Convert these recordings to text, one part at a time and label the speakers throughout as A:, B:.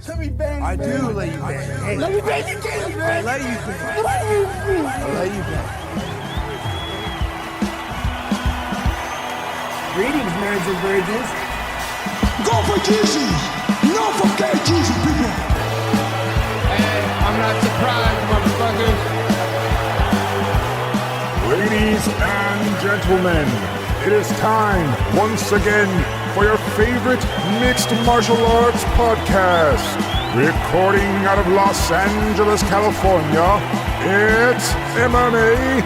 A: Let me bang.
B: I do let you bang. Hey,
A: let me bang you, James, man.
B: I let you bang. I let you bang.
A: Greetings, marriage and virgins.
C: Go for Jesus. No forget Jesus, people.
D: Hey, I'm not surprised, motherfuckers.
E: Ladies and gentlemen, it is time once again for your favorite mixed martial arts podcast. Recording out of Los Angeles, California, it's MMA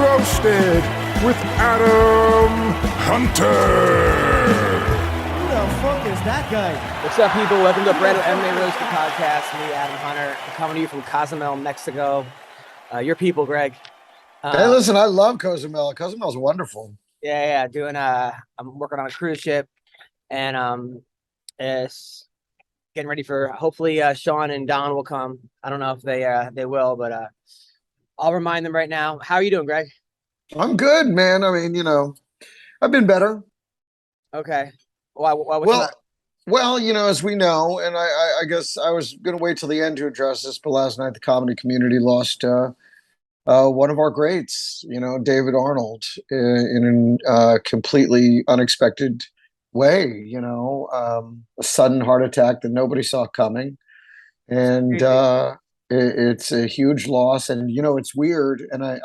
E: Roasted with Adam Hunter.
A: Who the fuck is that guy?
F: What's up, people? Welcome to a brand new MMA Roasted Podcast. Me, Adam Hunter, coming to you from Cozumel, Mexico. Your people, Greg.
C: Hey, listen, I love Cozumel. Cozumel's wonderful.
F: Yeah. I'm working on a cruise ship, and it's getting ready for. Hopefully, Sean and Don will come. I don't know if they will, but I'll remind them right now. How are you doing, Greg?
C: I'm good, man. I mean, I've been better.
F: Okay. What's
C: Well, as we know, and I guess I was going to wait till the end to address this, but last night the comedy community lost one of our greats, David Arnold, in a completely unexpected way, a sudden heart attack that nobody saw coming. And it's a huge loss. And, it's weird. And I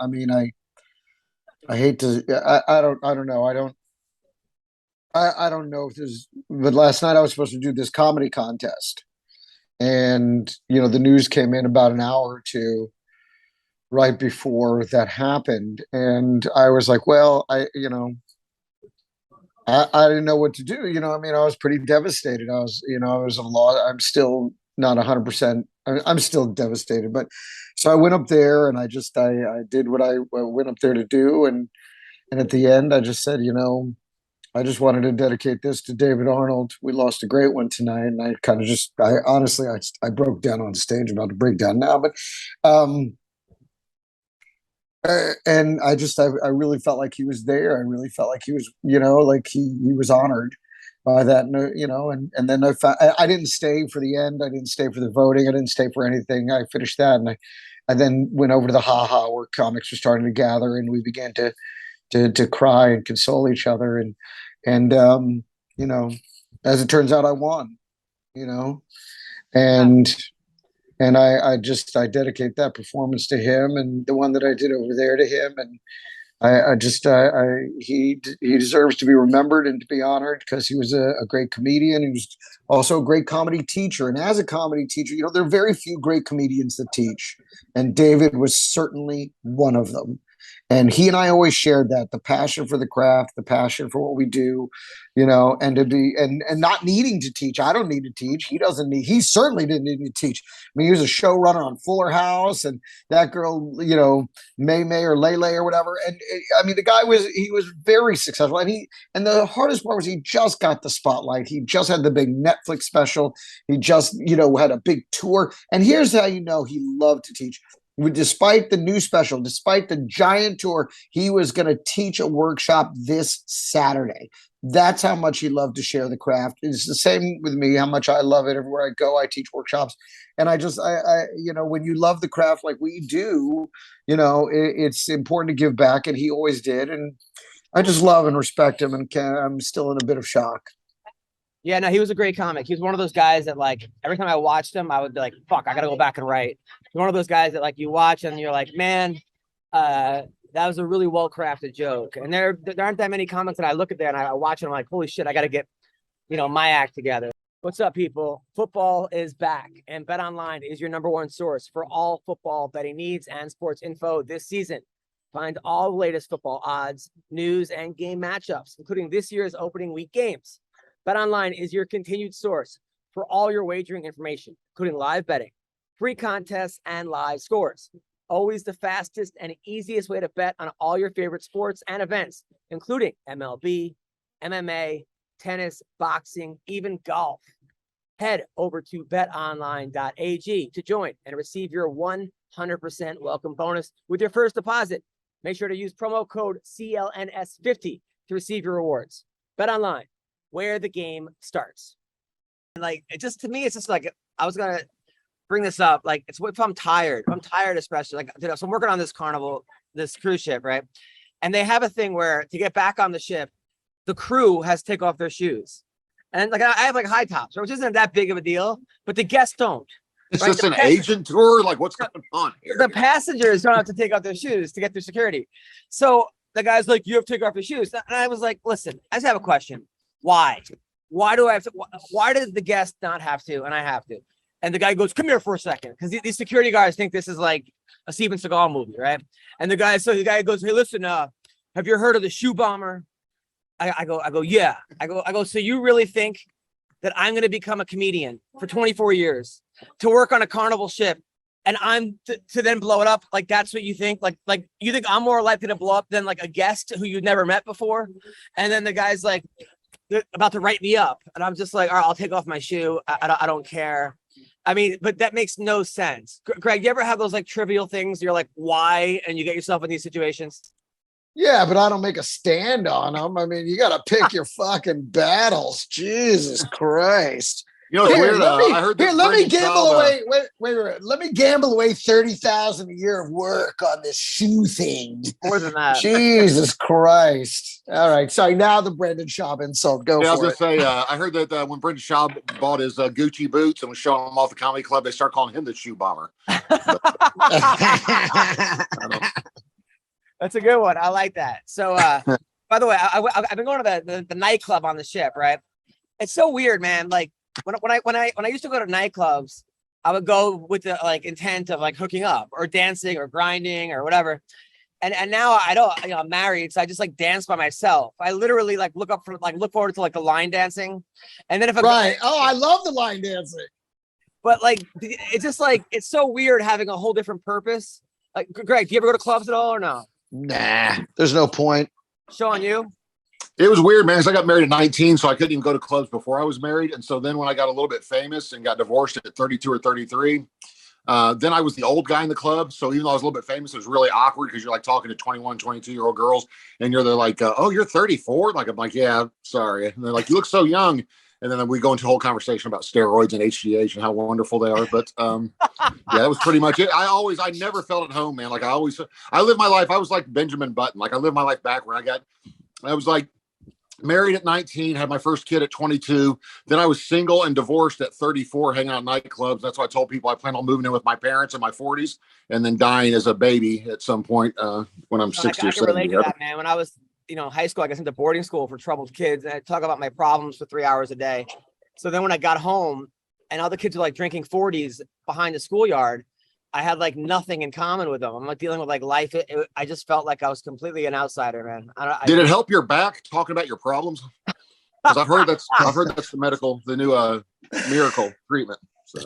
C: hate to, I don't know. I don't know if there's, but last night I was supposed to do this comedy contest. And, the news came in about an hour or two right before that happened. And I was like, well, I didn't know what to do. I was pretty devastated. I was a lot. I'm still not 100%. I'm still devastated. But so I went up there and I did what I went up there to do. And at the end, I just said, I just wanted to dedicate this to David Arnold. We lost a great one tonight. And I kind of I broke down on stage, about to break down now, but, and I really felt like he was there. I really felt like he was, like he was honored by that, and then I didn't stay for the end. I didn't stay for the voting. I didn't stay for anything. I finished that. And I then went over to the Ha where comics were starting to gather, and we began to cry and console each other. And as it turns out, I won, and I dedicate that performance to him, and the one that I did over there to him. And he deserves to be remembered and to be honored because he was a great comedian. He was also a great comedy teacher. And as a comedy teacher, there are very few great comedians that teach. And David was certainly one of them. And he and I always shared that, the passion for the craft, the passion for what we do, and to be, and not needing to teach. I don't need to teach. He certainly didn't need to teach. I mean, he was a showrunner on Fuller House, and that girl, May or Lele or whatever. And the guy was very successful. And the hardest part was he just got the spotlight. He just had the big Netflix special. He just, had a big tour. And here's how he loved to teach. Despite the new special, despite the giant tour, he was going to teach a workshop this Saturday. That's how much he loved to share the craft. It's the same with me, how much I love it. Everywhere I go, I teach workshops. And I when you love the craft like we do, it's important to give back. And he always did. And I just love and respect him. And I'm still in a bit of shock.
F: Yeah, no, he was a great comic. He was one of those guys that, like, every time I watched him, I would be like, fuck, I got to go back and write. He's one of those guys that, like, you watch and you're like, man, that was a really well-crafted joke. And there aren't that many comics that I look at there and I watch and I'm like, holy shit, I got to get, my act together. What's up, people? Football is back, and BetOnline is your number one source for all football betting needs and sports info this season. Find all the latest football odds, news, and game matchups, including this year's opening week games. BetOnline is your continued source for all your wagering information, including live betting, free contests, and live scores. Always the fastest and easiest way to bet on all your favorite sports and events, including MLB, MMA, tennis, boxing, even golf. Head over to betonline.ag to join and receive your 100% welcome bonus with your first deposit. Make sure to use promo code CLNS50 to receive your rewards. BetOnline, where the game starts. And to me, it's just like I was gonna bring this up. Like, it's if I'm tired. I'm tired, especially like, you know, so I'm working on this carnival, this cruise ship, right? And they have a thing where to get back on the ship, the crew has to take off their shoes. And like I have like high tops, which isn't that big of a deal, but the guests don't.
G: It's
F: right?
G: just an agent tour. Like, what's going on here?
F: The passengers don't have to take off their shoes to get through security. So the guy's like, you have to take off your shoes. And I was like, listen, I just have a question. Why? Why do I have to? Why does the guest not have to and I have to? And the guy goes, come here for a second. Because these security guards think this is like a Steven Seagal movie, right? And the guy goes, hey, listen, have you heard of the shoe bomber? I go, yeah. I go, so you really think that I'm going to become a comedian for 24 years to work on a carnival ship and I'm to then blow it up? Like, that's what you think? Like you think I'm more likely to blow up than like a guest who you've never met before? And then the guy's like, they're about to write me up. And I'm just like, all right, I'll take off my shoe. I don't care. I mean, but that makes no sense. Greg, you ever have those like trivial things? You're like, why? And you get yourself in these situations.
C: Yeah, but I don't make a stand on them. I mean, you got to pick your fucking battles. Jesus Christ.
G: You know, it's weird. I heard that.
C: Let me gamble away. Wait. Let me gamble away $30,000 a year of work on this shoe thing.
F: More than that.
C: Jesus Christ. All right. Sorry. Now the Brendan Schaub insult. Go for it.
G: I was going to say, I heard that when Brendan Schaub bought his Gucci boots and was showing them off the comedy club, they start calling him the shoe bomber.
F: That's a good one. I like that. So, by the way, I've been going to the nightclub on the ship, right? It's so weird, man. Like when I used to go to nightclubs, I would go with the like intent of like hooking up or dancing or grinding or whatever. And now I don't, you know, I'm married, so I just like dance by myself. I literally like look forward to like the line dancing, and then if
C: I love the line dancing.
F: But like it's just like it's so weird having a whole different purpose. Like, Greg, do you ever go to clubs at all or no?
C: Nah, there's no point.
F: Sean, you?
G: It was weird, man, because I got married at 19, so I couldn't even go to clubs before I was married. And so then when I got a little bit famous and got divorced at 32 or 33, then I was the old guy in the club. So even though I was a little bit famous, it was really awkward because you're like talking to 21, 22-year-old girls, and they're like, oh, you're 34? Like, I'm like, yeah, sorry. And they're like, you look so young. And then we go into a whole conversation about steroids and HGH and how wonderful they are. But yeah, that was pretty much it. I never felt at home, man. Like I lived my life. I was like Benjamin Button. Like I lived my life back where I was like married at 19, had my first kid at 22. Then I was single and divorced at 34, hanging out in nightclubs. That's why I told people I plan on moving in with my parents in my 40s and then dying as a baby at some point when I'm 60 or 70.
F: I can relate to that, man. When I was high school, I got sent to boarding school for troubled kids, and I talk about my problems for 3 hours a day. So then when I got home and all the kids were like drinking 40s behind the schoolyard, I had like nothing in common with them. I'm like dealing with like life. I just felt like I was completely an outsider, man.
G: Did it help your back talking about your problems? Because I've heard that's the new miracle treatment. So.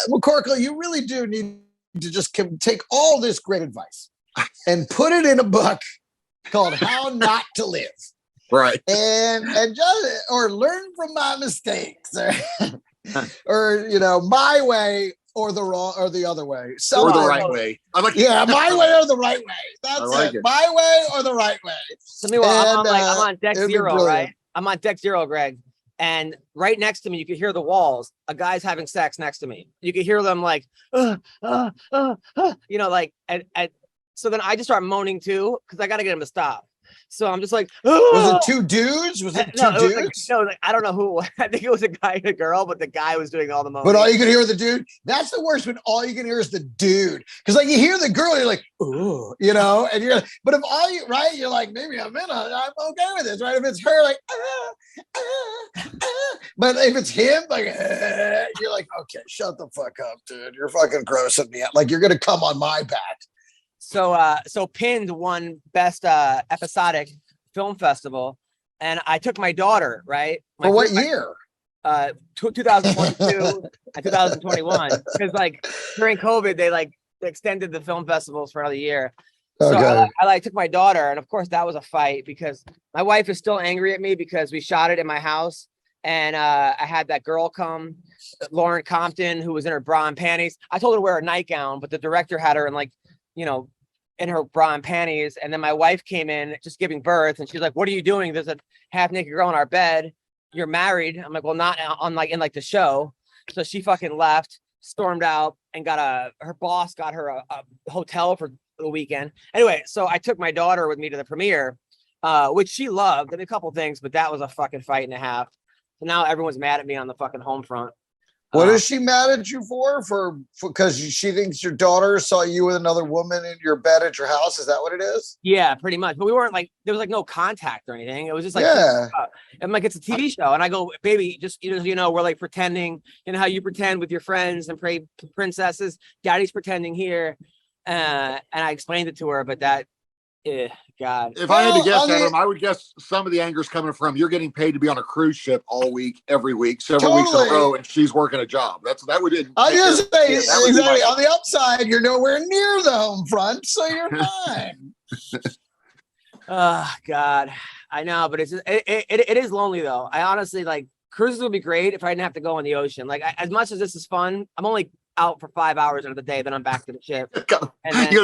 C: McCorkle, you really do need to just take all this great advice and put it in a book called How Not to Live.
G: Right.
C: And just learn from my mistakes or my way or the wrong or the other way.
G: Or the right way.
C: My way or the right way. That's it. My way or the right way.
F: So meanwhile, I'm on deck zero, right? I'm on deck zero, Greg. And right next to me, you could hear the walls. A guy's having sex next to me. You could hear them like, so then I just start moaning too, because I got to get him to stop. So I'm just like,
C: was it two dudes?
F: I don't know who. I think it was a guy and a girl, but the guy was doing all the moaning.
C: But all you can hear is the dude. That's the worst when all you can hear is the dude. Because like you hear the girl, you're like, ooh, and you're. But if all you you're like, maybe I'm okay with this, right? If it's her, like, but if it's him, like, you're like, okay, shut the fuck up, dude. You're fucking grossing me out. Like you're gonna come on my back.
F: So Pinned won Best Episodic Film Festival, and I took my daughter, right?
C: For what year?
F: 2022 and 2021. Because like during COVID, they extended the film festivals for another year. So
C: okay.
F: I took my daughter, and of course that was a fight because my wife is still angry at me because we shot it in my house, and I had that girl come, Lauren Compton, who was in her bra and panties. I told her to wear a nightgown, but the director had her in in her bra and panties. And then my wife came in just giving birth, and she's like, what are you doing? There's a half naked girl in our bed. you're married. I'm like, well, not on like in like the show. So she fucking left, stormed out, and her boss got her a hotel for the weekend. Anyway, so I took my daughter with me to the premiere, which she loved. I mean, a couple things, but that was a fucking fight and a half. So now everyone's mad at me on the fucking home front.
C: What is she mad at you for? Because she thinks your daughter saw you with another woman in your bed at your house. Is that what it is?
F: Yeah, pretty much. But we weren't like, there was like no contact or anything. It was just like,
C: yeah.
F: I'm like, it's a TV show. And I go, baby, just, we're like pretending, how you pretend with your friends and pray princesses. Daddy's pretending here. And I explained it to her, but that, God.
G: If I had to guess, Adam, I would guess some of the anger is coming from you're getting paid to be on a cruise ship all week, every week, several weeks in a row, and she's working a job. That would.
C: I just say exactly on the upside, you're nowhere near the home front, so you're fine.
F: Oh God, I know, but it is lonely though. I honestly like cruises would be great if I didn't have to go in the ocean. Like as much as this is fun, I'm only out for 5 hours of the day, then I'm back to the ship.
G: You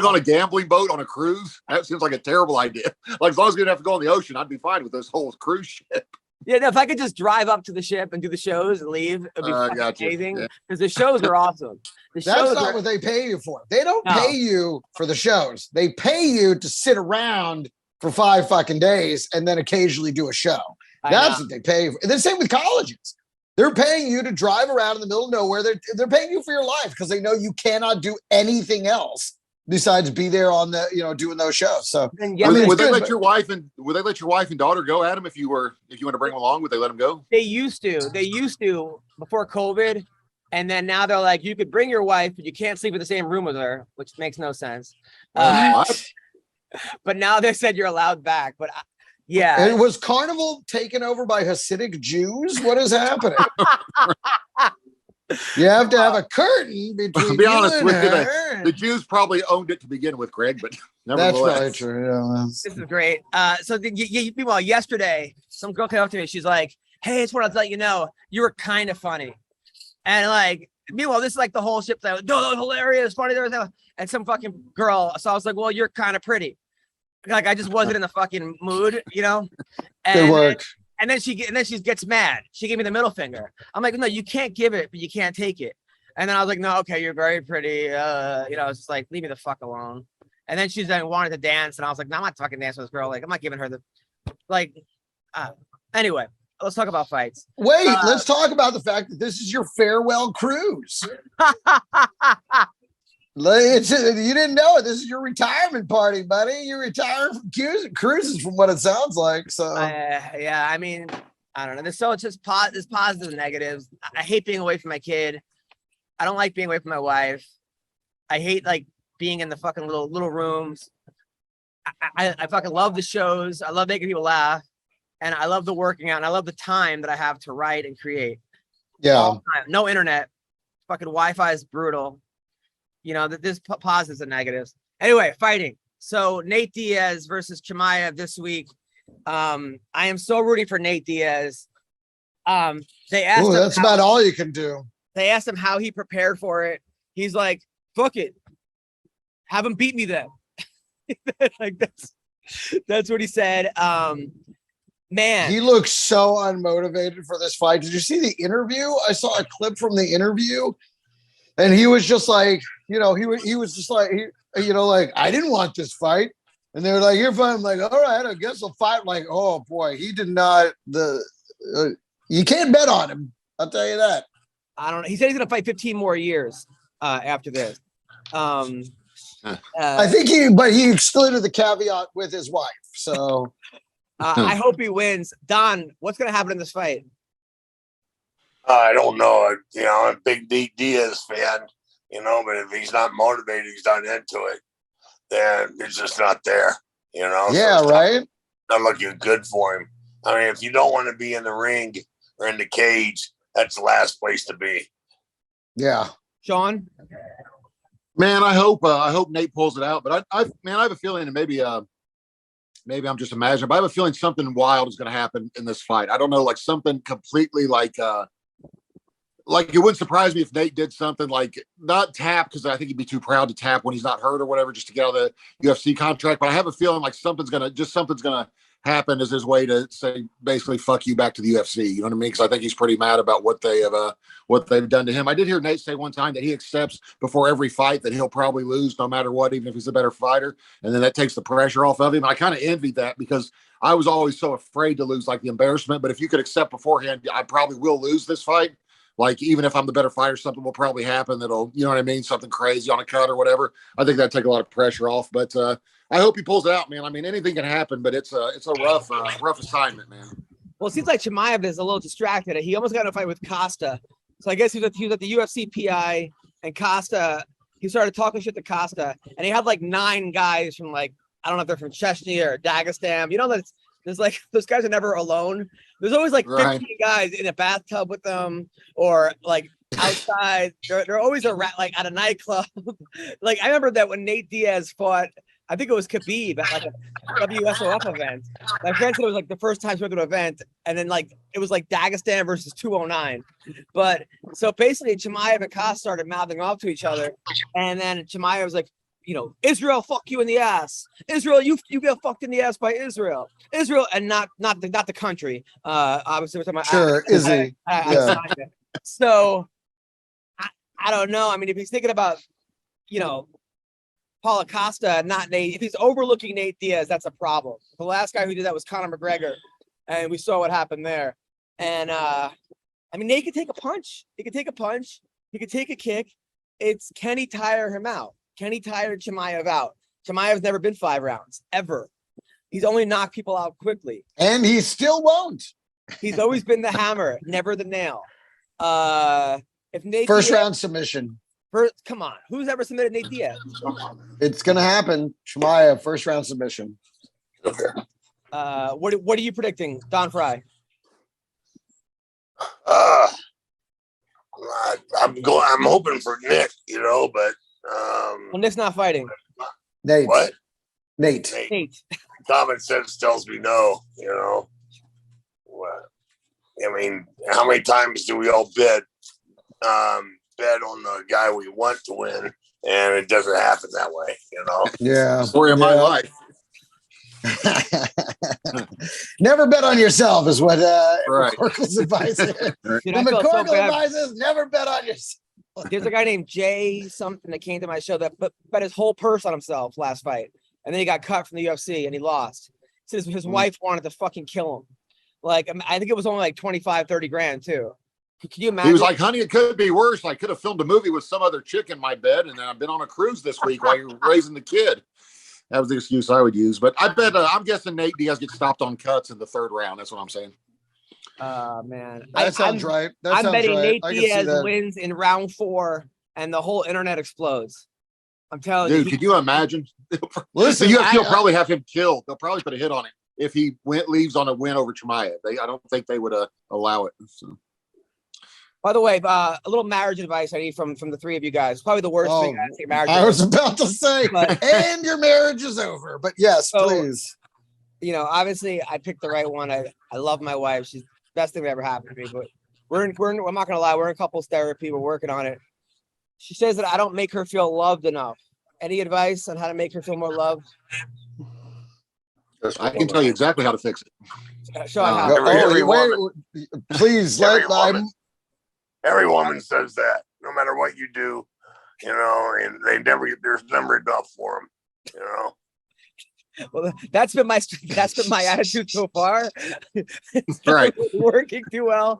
G: go on a gambling boat on a cruise? That seems like a terrible idea. Like as long as you didn't have to go on the ocean, I'd be fine with this whole cruise ship.
F: Yeah, no, if I could just drive up to the ship and do the shows and leave, it'd be amazing. Because the shows are awesome.
C: That's not what they pay you for. They don't pay you for the shows. They pay you to sit around for 5 fucking days and then occasionally do a show. That's what they pay you for. The same with colleges. They're paying you to drive around in the middle of nowhere. They're paying you for your life because they know you cannot do anything else besides be there on the, doing those shows. So
G: would they let your wife and daughter go, Adam, if you want to bring them along, would they let them go?
F: They used to before COVID. And then now they're like, you could bring your wife, but you can't sleep in the same room with her, which makes no sense. But now they said you're allowed back. But yeah.
C: And was Carnival taken over by Hasidic Jews? What is happening? You have to have a curtain between.
G: To be honest with you, the Jews probably owned it to begin with, Greg. But
C: that's probably true. Yeah.
F: This is great. So meanwhile, yesterday, some girl came up to me. She's like, "Hey, I just wanted to let you know you were kind of funny." And like, meanwhile, this is like the whole ship. Like, no, that was hilarious, funny. There was and some fucking girl. So I was like, "Well, you're kind of pretty." Like I just wasn't in the fucking mood, And
C: good work.
F: And then she gets mad. She gave me the middle finger. I'm like, no, you can't give it, but you can't take it. And then I was like, no, okay, you're very pretty. It's just like, leave me the fuck alone. And then she's then wanted to dance, and I was like, no, I'm not fucking dancing with this girl. Like, I'm not giving her the anyway, let's talk about fights.
C: Wait, let's talk about the fact that this is your farewell cruise. You didn't know it. This is your retirement party, buddy. You're retiring from cruises, from what it sounds like. So,
F: yeah, I mean, I don't know. There's just there's positives and negatives. I hate being away from my kid. I don't like being away from my wife. I hate like being in the fucking little rooms. I fucking love the shows. I love making people laugh, and I love the working out. And I love the time that I have to write and create.
C: Yeah.
F: No internet. Fucking Wi-Fi is brutal. There's positives and negatives. Anyway, fighting. So Nate Diaz versus Chimaev this week. I am so rooting for Nate Diaz. They asked him
C: that's about all you can do.
F: They asked him how he prepared for it. He's like, fuck it. Have him beat me then. Like that's what he said. Man.
C: He looks so unmotivated for this fight. Did you see the interview? I saw a clip from the interview. And he was just like, he was just like, like, I didn't want this fight. And they were like, you're fine. I'm like, all right, I guess I'll fight. Like, oh boy, he did not, you can't bet on him. I'll tell you that.
F: I don't know. He said he's going to fight 15 more years after this.
C: I think he excluded the caveat with his wife. So
F: I hope he wins. Don, what's going to happen in this fight?
B: I don't know. I'm a big Diaz fan, but if he's not motivated, he's not into it, then it's just not there,
C: Yeah,
B: so
C: right?
B: Not looking good for him. I mean, if you don't want to be in the ring or in the cage, that's the last place to be.
C: Yeah.
F: Sean?
G: Man, I hope Nate pulls it out. But I have a feeling, and maybe I'm just imagining, but I have a feeling something wild is going to happen in this fight. I don't know, like something completely like it wouldn't surprise me if Nate did something like not tap, because I think he'd be too proud to tap when he's not hurt or whatever, just to get out of the UFC contract. But I have a feeling like something's gonna happened as his way to say basically fuck you back to the UFC. You know what I mean? Because I think he's pretty mad about what they've done to him. I did hear Nate say one time that he accepts before every fight that he'll probably lose no matter what, even if he's a better fighter, and then that takes the pressure off of him. And I kind of envied that because I was always so afraid to lose, like the embarrassment. But if you could accept beforehand, I probably will lose this fight. Like, even if I'm the better fighter, something will probably happen that'll, you know what I mean, something crazy on a cut or whatever. I think that'd take a lot of pressure off. But I hope he pulls it out, man. I mean, anything can happen, but it's a rough assignment, man.
F: Well, it seems like Chimaev is a little distracted. He almost got in a fight with Costa. So I guess he was at the UFC PI, and Costa, he started talking shit to Costa, and he had like 9 guys from, like, I don't know if they're from Chechnya or Dagestan. You know that there's like, those guys are never alone. There's always like 15 guys in a bathtub with them, or like outside. They're always like at a nightclub. Like, I remember that when Nate Diaz fought, I think it was Khabib at like a WSOF event. My friend said it was like the first time he went to an event, and then like it was like Dagestan versus 209. But so basically, Chimaev and Koss started mouthing off to each other, and then Chimaev was like, you know, Israel, fuck you in the ass. Israel, you get fucked in the ass by Israel. Israel, and not the country. Obviously, we're talking about
C: Sure, Izzy. Yeah.
F: So I don't know. I mean, if he's thinking about, you know, Paulo Costa, not Nate. If he's overlooking Nate Diaz, that's a problem. The last guy who did that was Conor McGregor, and we saw what happened there. And I mean, Nate could take a punch. He could take a punch. He could take a kick. It's, can he tire him out? Can he tire Chimaev out? Chimaev's never been 5 rounds, ever. He's only knocked people out quickly.
C: And he still won't.
F: He's always been the hammer, never the nail. If Nate
C: First
F: Diaz,
C: round submission.
F: come on. Who's ever submitted Nate Diaz?
C: It's gonna happen. Chimaev, first round submission.
F: What are you predicting, Don Frye?
B: I'm hoping for Nick, you know, but
F: Well, Nick's not fighting.
C: Nate.
B: What?
C: Nate.
B: Common sense tells me no, you know. What? I mean, how many times do we all bet on the guy we want to win, and it doesn't happen that way, you know?
C: Yeah.
G: Story of my life.
C: Never bet on yourself is what
G: Right.
C: McCorkle's advice is.
F: Dude, I felt so
C: McCorkle
F: bad.
C: advises never bet on yourself.
F: There's a guy named Jay something that came to my show that bet his whole purse on himself last fight, and then he got cut from the UFC and he lost. Says his wife wanted to fucking kill him. Like, I think it was only like 25, 30 grand too. Can you imagine?
G: He was like, honey, it could be worse. I could have filmed a movie with some other chick in my bed, and then I've been on a cruise this week while you're raising the kid. That was the excuse I would use. But I bet I'm guessing Nate Diaz gets stopped on cuts in the 3rd round. That's what I'm saying.
F: Man,
C: That sounds right. That
F: I'm
C: sounds
F: betting
C: right.
F: Nate Diaz wins in round 4, and the whole internet explodes. I'm telling you.
G: Dude, could you imagine?
C: Listen,
G: the UFC will probably have him killed. They'll probably put a hit on it if he leaves on a win over Chimaev. I don't think they would allow it. So.
F: By the way, a little marriage advice I need from the 3 of you guys. Probably the worst thing I think marriage.
C: I was about to say,
F: But-
C: and your marriage is over. But yes,
F: So-
C: please.
F: You know, obviously, I picked the right one. I love my wife. She's the best thing that ever happened to me. But I'm not gonna lie, we're in couples therapy. We're working on it. She says that I don't make her feel loved enough. Any advice on how to make her feel more loved?
G: I can tell you exactly how to fix it.
F: Show her how.
B: Every
C: wait,
B: woman.
C: please
B: Every woman says that, no matter what you do, you know, and there's never enough for them, you know.
F: Well, that's been my attitude so far. It's not
G: Right.
F: working too well.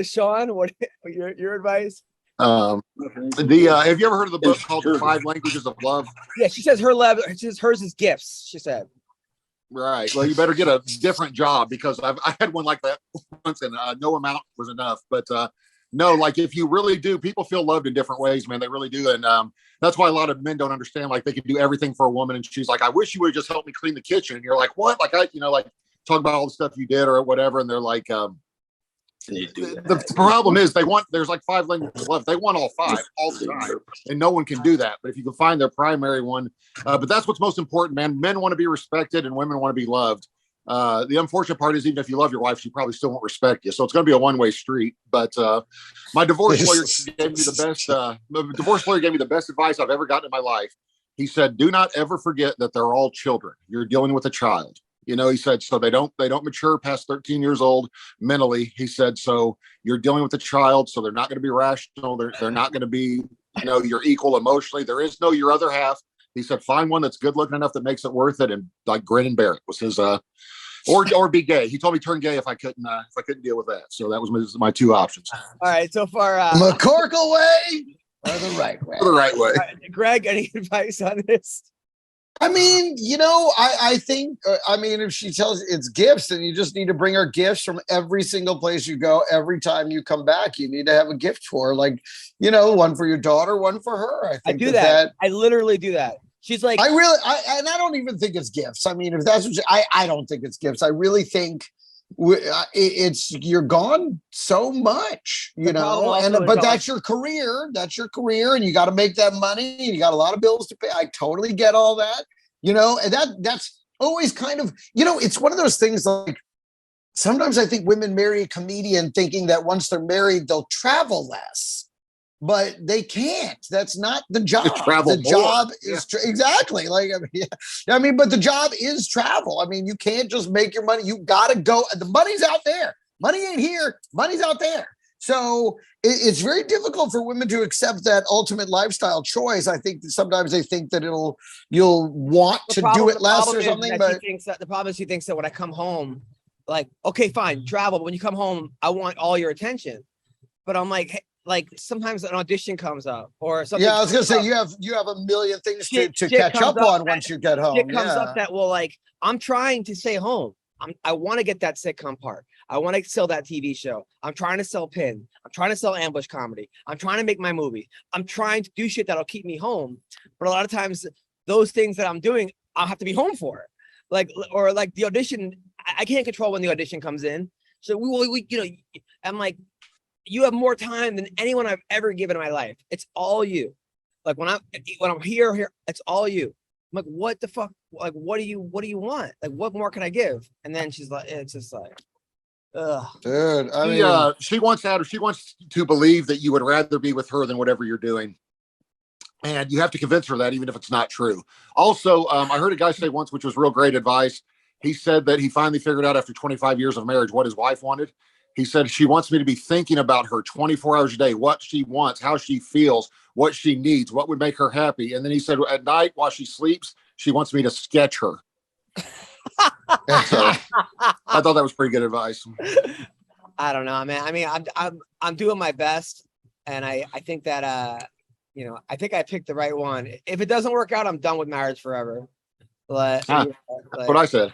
F: Sean, what your advice?
G: Have you ever heard of the book called The 5 Languages of Love?
F: Yeah, she says hers is gifts. She said.
G: Right. Well, you better get a different job, because I had one like that once, and no amount was enough. But no, like, if you really do, people feel loved in different ways, man. They really do. And that's why a lot of men don't understand. Like, they can do everything for a woman, and she's like, I wish you would just help me clean the kitchen. And you're like, what? Like, like talk about all the stuff you did or whatever. And they're like, the problem is there's like 5 languages left. They want all 5 all the time, and no one can do that. But if you can find their primary one, but that's what's most important, man. Men want to be respected and women want to be loved. The unfortunate part is, even if you love your wife, she probably still won't respect you. So it's going to be a one-way street. But my divorce lawyer gave me the best. The divorce lawyer gave me the best advice I've ever gotten in my life. He said, "Do not ever forget that they're all children. You're dealing with a child. You know, he said, so they don't mature past 13 years old mentally. He said, so you're dealing with a child, so they're not going to be rational. They're not going to be, you know, your equal emotionally. There is no your other half. He said, find one that's good looking enough that makes it worth it, and like grin and bear it was his or be gay. He told me turn gay if I couldn't deal with that. So that was my two options.
F: All right, so far,
C: McCorkle way or the right way?
G: The right way.
F: Greg, any advice on this?
C: I mean, you know, I think, I mean, if she tells it's gifts, then you just need to bring her gifts from every single place you go. Every time you come back, you need to have a gift for her. Like, you know, one for your daughter, one for her. I think
F: I do that. I literally do that. She's like,
C: I don't even think it's gifts. I mean, if that's what I don't think it's gifts. I really think it's you're gone so much, you know, but that's your career. That's your career, and you got to make that money, and you got a lot of bills to pay. I totally get all that, you know, and that's always kind of, you know, it's one of those things like sometimes I think women marry a comedian thinking that once they're married, they'll travel less. But they can't. That's not the job. The job is exactly like I mean, but the job is travel. I mean, you can't just make your money. You got to go. The money's out there. Money ain't here. Money's out there. So it's very difficult for women to accept that ultimate lifestyle choice. I think that sometimes they think that you'll want to do it less or something. But
F: the problem is she thinks that when I come home, like, okay, fine, travel. But when you come home, I want all your attention. But I'm like, hey, like sometimes an audition comes up or something.
C: Yeah, I was gonna say you have a million things to catch up on once you get home.
F: It comes up that, well, like I'm trying to stay home. I want to get that sitcom part. I want to sell that TV show. I'm trying to sell pin. I'm trying to sell ambush comedy. I'm trying to make my movie. I'm trying to do shit that'll keep me home. But a lot of times those things that I'm doing, I'll have to be home for. Like the audition, I can't control when the audition comes in. So we you know, I'm like, you have more time than anyone I've ever given in my life. It's all you. Like when I'm here, it's all you. I'm like, what the fuck? Like, what do you want? Like, what more can I give? And then she's like, it's just like, ugh.
C: Dude, I mean,
G: she wants to believe that you would rather be with her than whatever you're doing. And you have to convince her that, even if it's not true. Also, I heard a guy say once, which was real great advice. He said that he finally figured out after 25 years of marriage what his wife wanted. He said, she wants me to be thinking about her 24 hours a day, what she wants, how she feels, what she needs, what would make her happy. And then he said, at night while she sleeps, she wants me to sketch her. So, I thought that was pretty good advice.
F: I don't know, man. I mean, I'm doing my best. And I think that, you know, I think I picked the right one. If it doesn't work out, I'm done with marriage forever. But
G: that's what I said.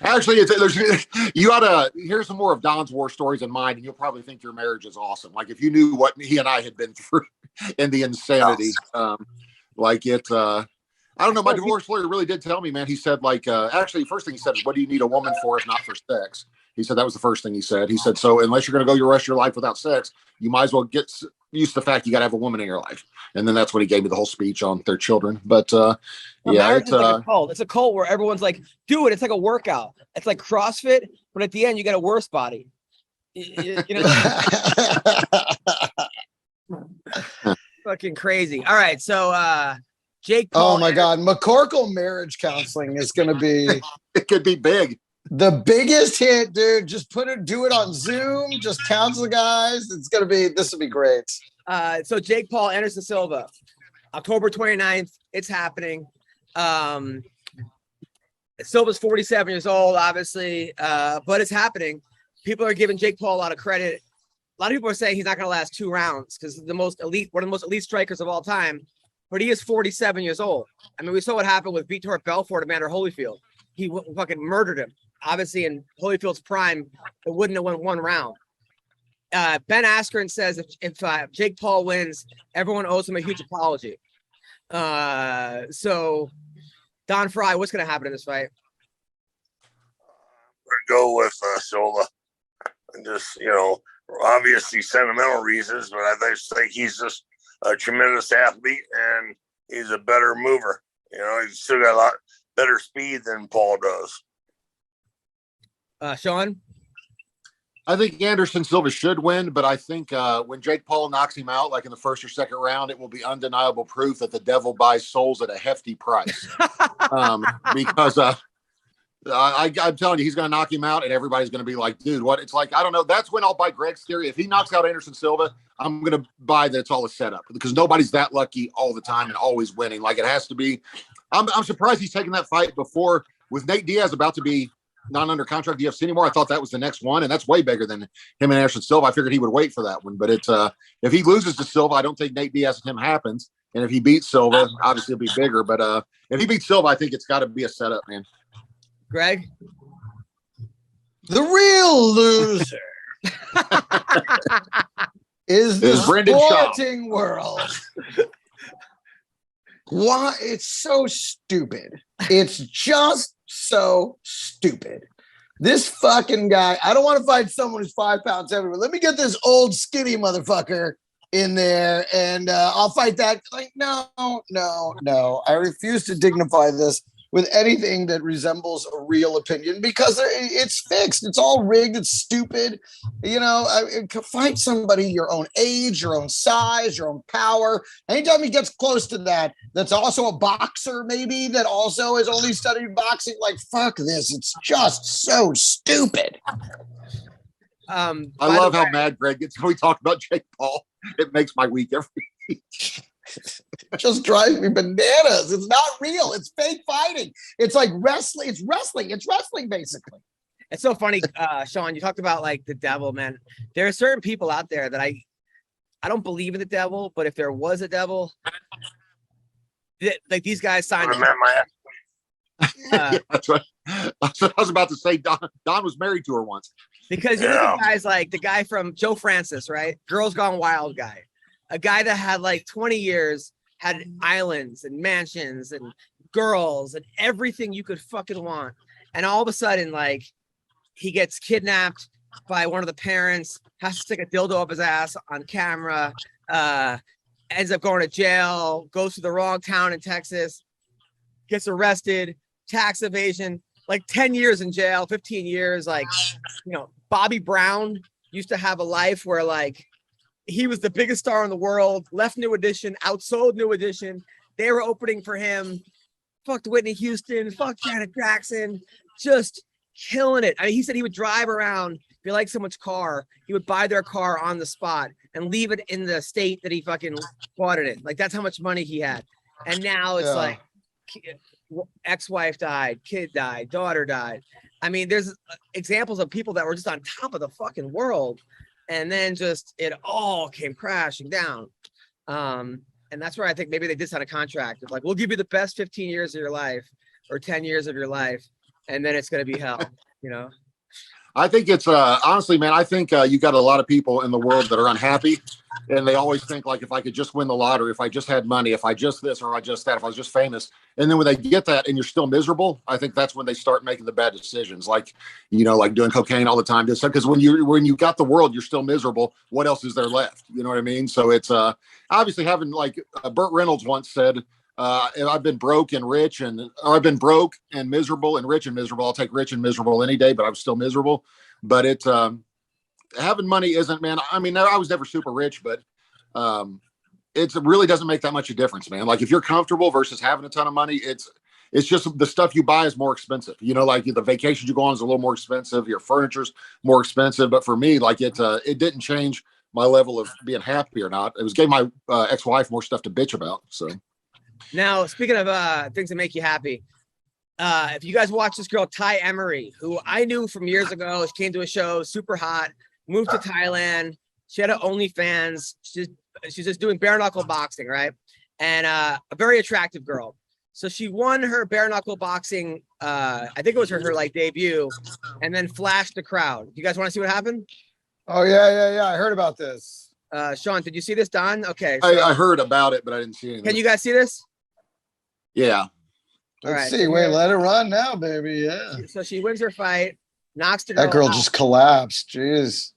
G: Actually, you ought to hear some more of Don's war stories and mine, and you'll probably think your marriage is awesome. Like if you knew what he and I had been through and the insanity, I don't know. My divorce lawyer really did tell me, man. He said, like, actually, first thing he said is, "What do you need a woman for? If not for sex?" He said that was the first thing he said. He said, so unless you're going to go your rest of your life without sex, you might as well get used to the fact you got to have a woman in your life. And then that's when he gave me the whole speech on their children. But
F: marriage is like a cult. It's a cult where everyone's like, do it. It's like a workout. It's like CrossFit, but at the end you get a worse body. You know, fucking crazy. All right, so Jake Paul.
C: Oh my God, McCorkle marriage counseling is going to be.
G: It could be big.
C: The biggest hit, dude. Just do it on Zoom. Just counsel guys. This will be great.
F: So Jake Paul, Anderson Silva, October 29th. It's happening. Silva's 47 years old, obviously, but it's happening. People are giving Jake Paul a lot of credit. A lot of people are saying he's not going to last 2 rounds because one of the most elite strikers of all time. But he is 47 years old. I mean, we saw what happened with Vitor Belfort and Evander Holyfield. He fucking murdered him. Obviously, in Holyfield's prime, it wouldn't have won 1 round. Ben Askren says if Jake Paul wins, everyone owes him a huge apology. So, Don Frye, what's going to happen in this fight?
B: We're going to go with Silva. And just, you know, obviously sentimental reasons, but I just think he's just a tremendous athlete and he's a better mover. You know, he's still got a lot better speed than Paul does.
F: Sean?
G: I think Anderson Silva should win, but I think when Jake Paul knocks him out, like in the first or second round, it will be undeniable proof that the devil buys souls at a hefty price. Because I'm telling you, he's going to knock him out, and everybody's going to be like, dude, what? It's like, I don't know. That's when I'll buy Greg's theory. If he knocks out Anderson Silva, I'm going to buy that it's all a setup because nobody's that lucky all the time and always winning. Like it has to be. I'm surprised he's taking that fight before with Nate Diaz about to be not under contract UFC anymore. I thought that was the next one, and that's way bigger than him and Anderson Silva. I figured he would wait for that one, but it's if he loses to Silva, I don't think Nate Diaz and him happens. And if he beats Silva, obviously it'll be bigger. But if he beats Silva, I think it's got to be a setup, man.
F: Greg?
C: The real loser is the
G: Brendan Shaw.
C: sporting world. Why? It's so stupid. It's just so stupid. This fucking guy, I don't want to fight someone who's 5 pounds heavier. Let me get this old skinny motherfucker in there and I'll fight that. Like, no. I refuse to dignify this with anything that resembles a real opinion because it's fixed. It's all rigged. It's stupid. You know, fight somebody your own age, your own size, your own power. Anytime he gets close to that, that's also a boxer maybe that also has only studied boxing. Like, fuck this. It's just so stupid.
G: I love how mad Greg gets when we talk about Jake Paul. It makes my week every week.
C: It just drives me bananas. It's not real. It's fake fighting. It's like wrestling. It's wrestling. It's wrestling, basically.
F: It's so funny, Sean. You talked about like the devil, man. There are certain people out there that I don't believe in the devil, but if there was a devil, like these guys signed.
G: That's right. I was about to say Don was married to her once.
F: Because you look at guys like the guy from Joe Francis, right? Girls Gone Wild guy. A guy that had like 20 years, had islands and mansions and girls and everything you could fucking want. And all of a sudden, like, he gets kidnapped by one of the parents, has to stick a dildo up his ass on camera, ends up going to jail, goes to the wrong town in Texas, gets arrested, tax evasion, like 10 years in jail, 15 years. Like, you know, Bobby Brown used to have a life where, like, he was the biggest star in the world, left New Edition, outsold New Edition. They were opening for him. Fucked Whitney Houston, fucked Janet Jackson, just killing it. I mean, he said he would drive around, if he liked someone's car, he would buy their car on the spot and leave it in the state that he fucking bought it in. Like, that's how much money he had. And now it's like, ex-wife died, kid died, daughter died. I mean, there's examples of people that were just on top of the fucking world. And then just it all came crashing down. And that's where I think maybe they did sign a contract. It's like, we'll give you the best 15 years of your life or 10 years of your life. And then it's going to be hell, you know?
G: I think it's honestly, man, I think you got a lot of people in the world that are unhappy and they always think like, if I could just win the lottery, if I just had money, if I just this, or I just that, if I was just famous. And then when they get that and you're still miserable, I think that's when they start making the bad decisions. Like, you know, like doing cocaine all the time. Because when you got the world, you're still miserable. What else is there left? You know what I mean? So it's obviously having like Burt Reynolds once said, I've been broke and rich or I've been broke and miserable and rich and miserable. I'll take rich and miserable any day, but I'm still miserable. But it's having money isn't, man. I mean, I was never super rich, but it really doesn't make that much a difference, man. Like if you're comfortable versus having a ton of money, it's just the stuff you buy is more expensive. You know, like the vacations you go on is a little more expensive. Your furniture's more expensive. But for me, like it didn't change my level of being happy or not. It was gave my ex-wife more stuff to bitch about. So.
F: Now, speaking of things that make you happy, if you guys watch this girl, Ty Emery, who I knew from years ago, she came to a show, super hot, moved to Thailand. She had an OnlyFans. She's just doing bare knuckle boxing, right? And a very attractive girl. So she won her bare knuckle boxing. I think it was her like debut, and then flashed the crowd. You guys want to see what happened?
C: Oh yeah. I heard about this.
F: Sean, did you see this, Don? Okay. So,
G: I heard about it, but I didn't see anything.
F: can you guys see this?
G: Yeah.
C: Let's see. Wait, let it run now, baby. Yeah.
F: So she wins her fight, knocks the girl
C: That girl
F: out.
C: just collapsed. Jeez.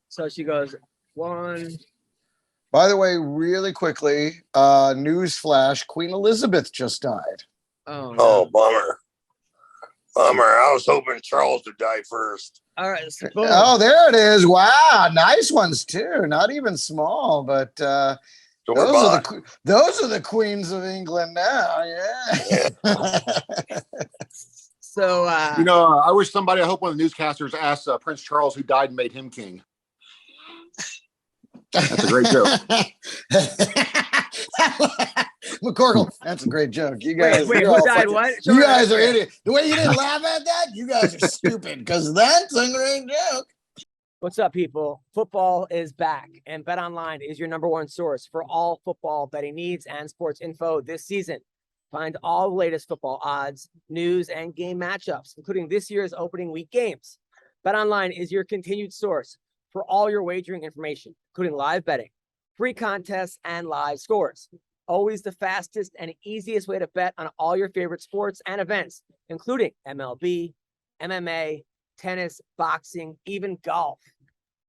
F: So she goes, one.
C: By the way, really quickly, news flash: Queen Elizabeth just died.
F: Oh, no.
B: Oh, bummer. I was hoping Charles would die first.
F: All right. So boom.
C: Oh, there it is. Wow, nice ones too. Not even small, but
B: So we're
C: Those are the queens of England now. Yeah.
F: So,
G: I wish I hope one of the newscasters asked Prince Charles who died and made him king. That's a great joke.
C: McCorkle, that's a great joke. You guys,
F: wait,
C: you're
F: who
C: all
F: died?
C: fucking-
F: What?
C: You guys are idiots. The way you didn't laugh at that, you guys are stupid because that's a great joke.
F: What's up, people? Football is back, and BetOnline is your #1 source for all football betting needs and sports info this season. Find all the latest football odds, news, and game matchups, including this year's opening week games. BetOnline is your continued source for all your wagering information, including live betting, free contests, and live scores. Always the fastest and easiest way to bet on all your favorite sports and events, including MLB, MMA, tennis, boxing, even golf.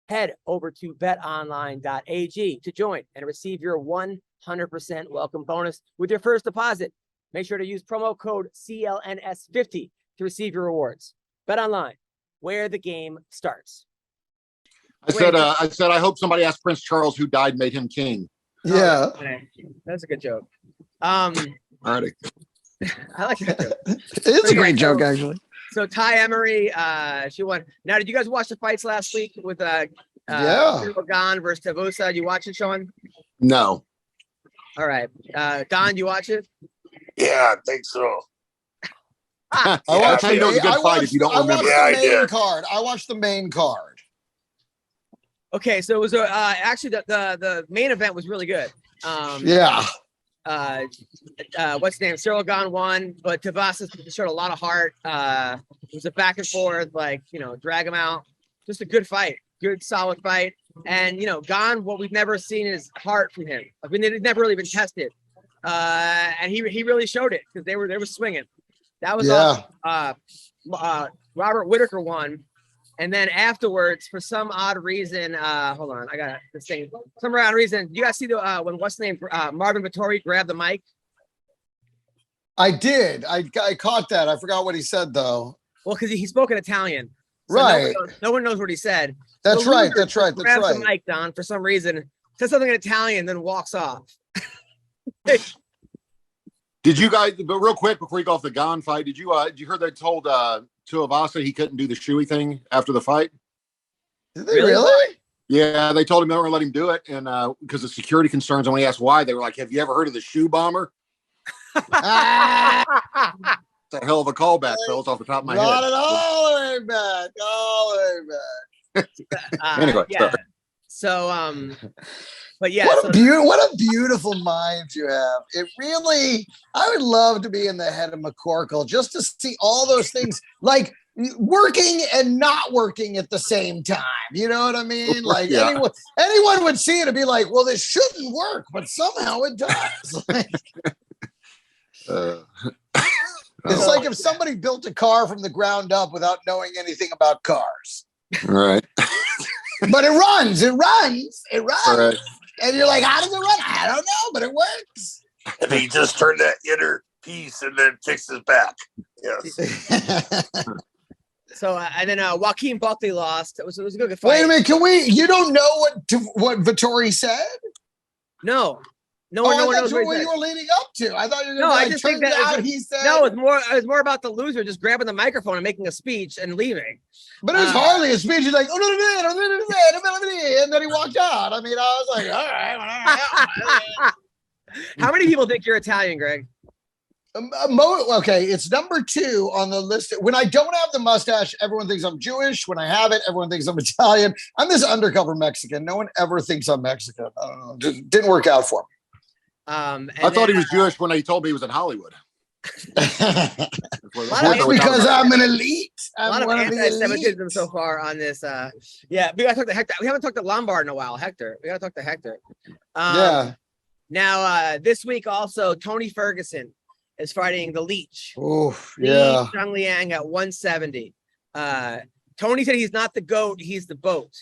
F: Head over to betonline.ag to join and receive your 100% welcome bonus with your first deposit. Make sure to use promo code CLNS50 to receive your rewards. BetOnline, where the game starts.
G: I said, I hope somebody asked Prince Charles who died made him king.
C: Yeah.
F: That's a good joke.
G: Alrighty.
F: I like that joke.
C: It's a great joke, actually.
F: So Ty Emery, she won. Now, did you guys watch the fights last week with
C: Yeah.
F: Gane versus Tavusa? Did you watch it, Sean?
G: No.
F: All right. Gane, you watch it?
B: Yeah, I think so.
C: I
G: That's how you know it's a good fight if you don't remember.
B: Yeah, I
C: the main
B: did.
C: card. I watched the main card.
F: Okay, so it was actually the main event was really good.
C: Yeah.
F: What's his name? Cyril Gane won, but Tavusa showed a lot of heart. It was a back and forth, drag him out. Just a good fight, good solid fight. And Gane, what we've never seen is heart from him. I mean, it's never really been tested. And he really showed it because they were swinging. That was Robert Whitaker won. And then afterwards, for some odd reason, hold on, I got this thing. Some odd reason, you guys see when what's the name? Marvin Vittori grabbed the mic.
C: I did. I caught that. I forgot what he said though.
F: Well, because he spoke in Italian. So
C: Right.
F: No one knows what he said.
C: That's
F: The
C: right.
F: loser
C: That's right. That's
F: grabs
C: right.
F: the mic, Don, for some reason, says something in Italian, then walks off.
G: Did you guys, but real quick before you go off the Gane fight, did you hear they told Tuivasa he couldn't do the shoey thing after the fight?
C: Did they really?
G: Yeah, they told him they weren't going to let him do it, and because of security concerns. And when he asked why, they were like, "Have you ever heard of the shoe bomber?" It's a hell of a callback, fellas, off the top of my
C: Not
G: head.
C: at all the way back. All the way back.
G: Anyway,
F: yeah. So, but yeah,
C: what a beautiful mind you have. It really, I would love to be in the head of McCorkle just to see all those things like working and not working at the same time. You know what I mean? Like
G: Yeah.
C: anyone would see it and be like, well, this shouldn't work, but somehow it does. It's like if somebody built a car from the ground up without knowing anything about cars.
G: All right.
C: But it runs. All right. And you're like, how does it run? I don't know, but it works.
B: And he just turned that inner piece and then fixed his back. Yes.
F: So and then Joaquin Buckley lost. It was a good fight.
C: Wait a minute, you don't know what Vittori said?
F: No one
C: I
F: knows
C: thought
F: what he
C: you
F: said.
C: were leading up to. I thought you were
F: No,
C: going
F: I
C: to
F: just think that
C: he said.
F: No, it was more about the loser just grabbing the microphone and making a speech and leaving.
C: But it was hardly a speech. He's like, and then he walked out. I mean, I was like, all right.
F: How many people think you're Italian, Greg?
C: Okay, it's number 2 on the list. When I don't have the mustache, everyone thinks I'm Jewish. When I have it, everyone thinks I'm Italian. I'm this undercover Mexican. No one ever thinks I'm Mexican. I don't know. Just didn't work out for me.
G: I thought he was Jewish when he told me he was in Hollywood.
C: That's because I'm an elite.
F: A lot of anti-Semitism so far on this. Yeah, we got to talk to Hector. We haven't talked to Lombard in a while. Hector, we got to talk to Hector.
C: Yeah.
F: Now, this week also, Tony Ferguson is fighting the Leech.
C: Oh, yeah.
F: Zhang Liang at 170. Tony said he's not the GOAT, he's the BOAT,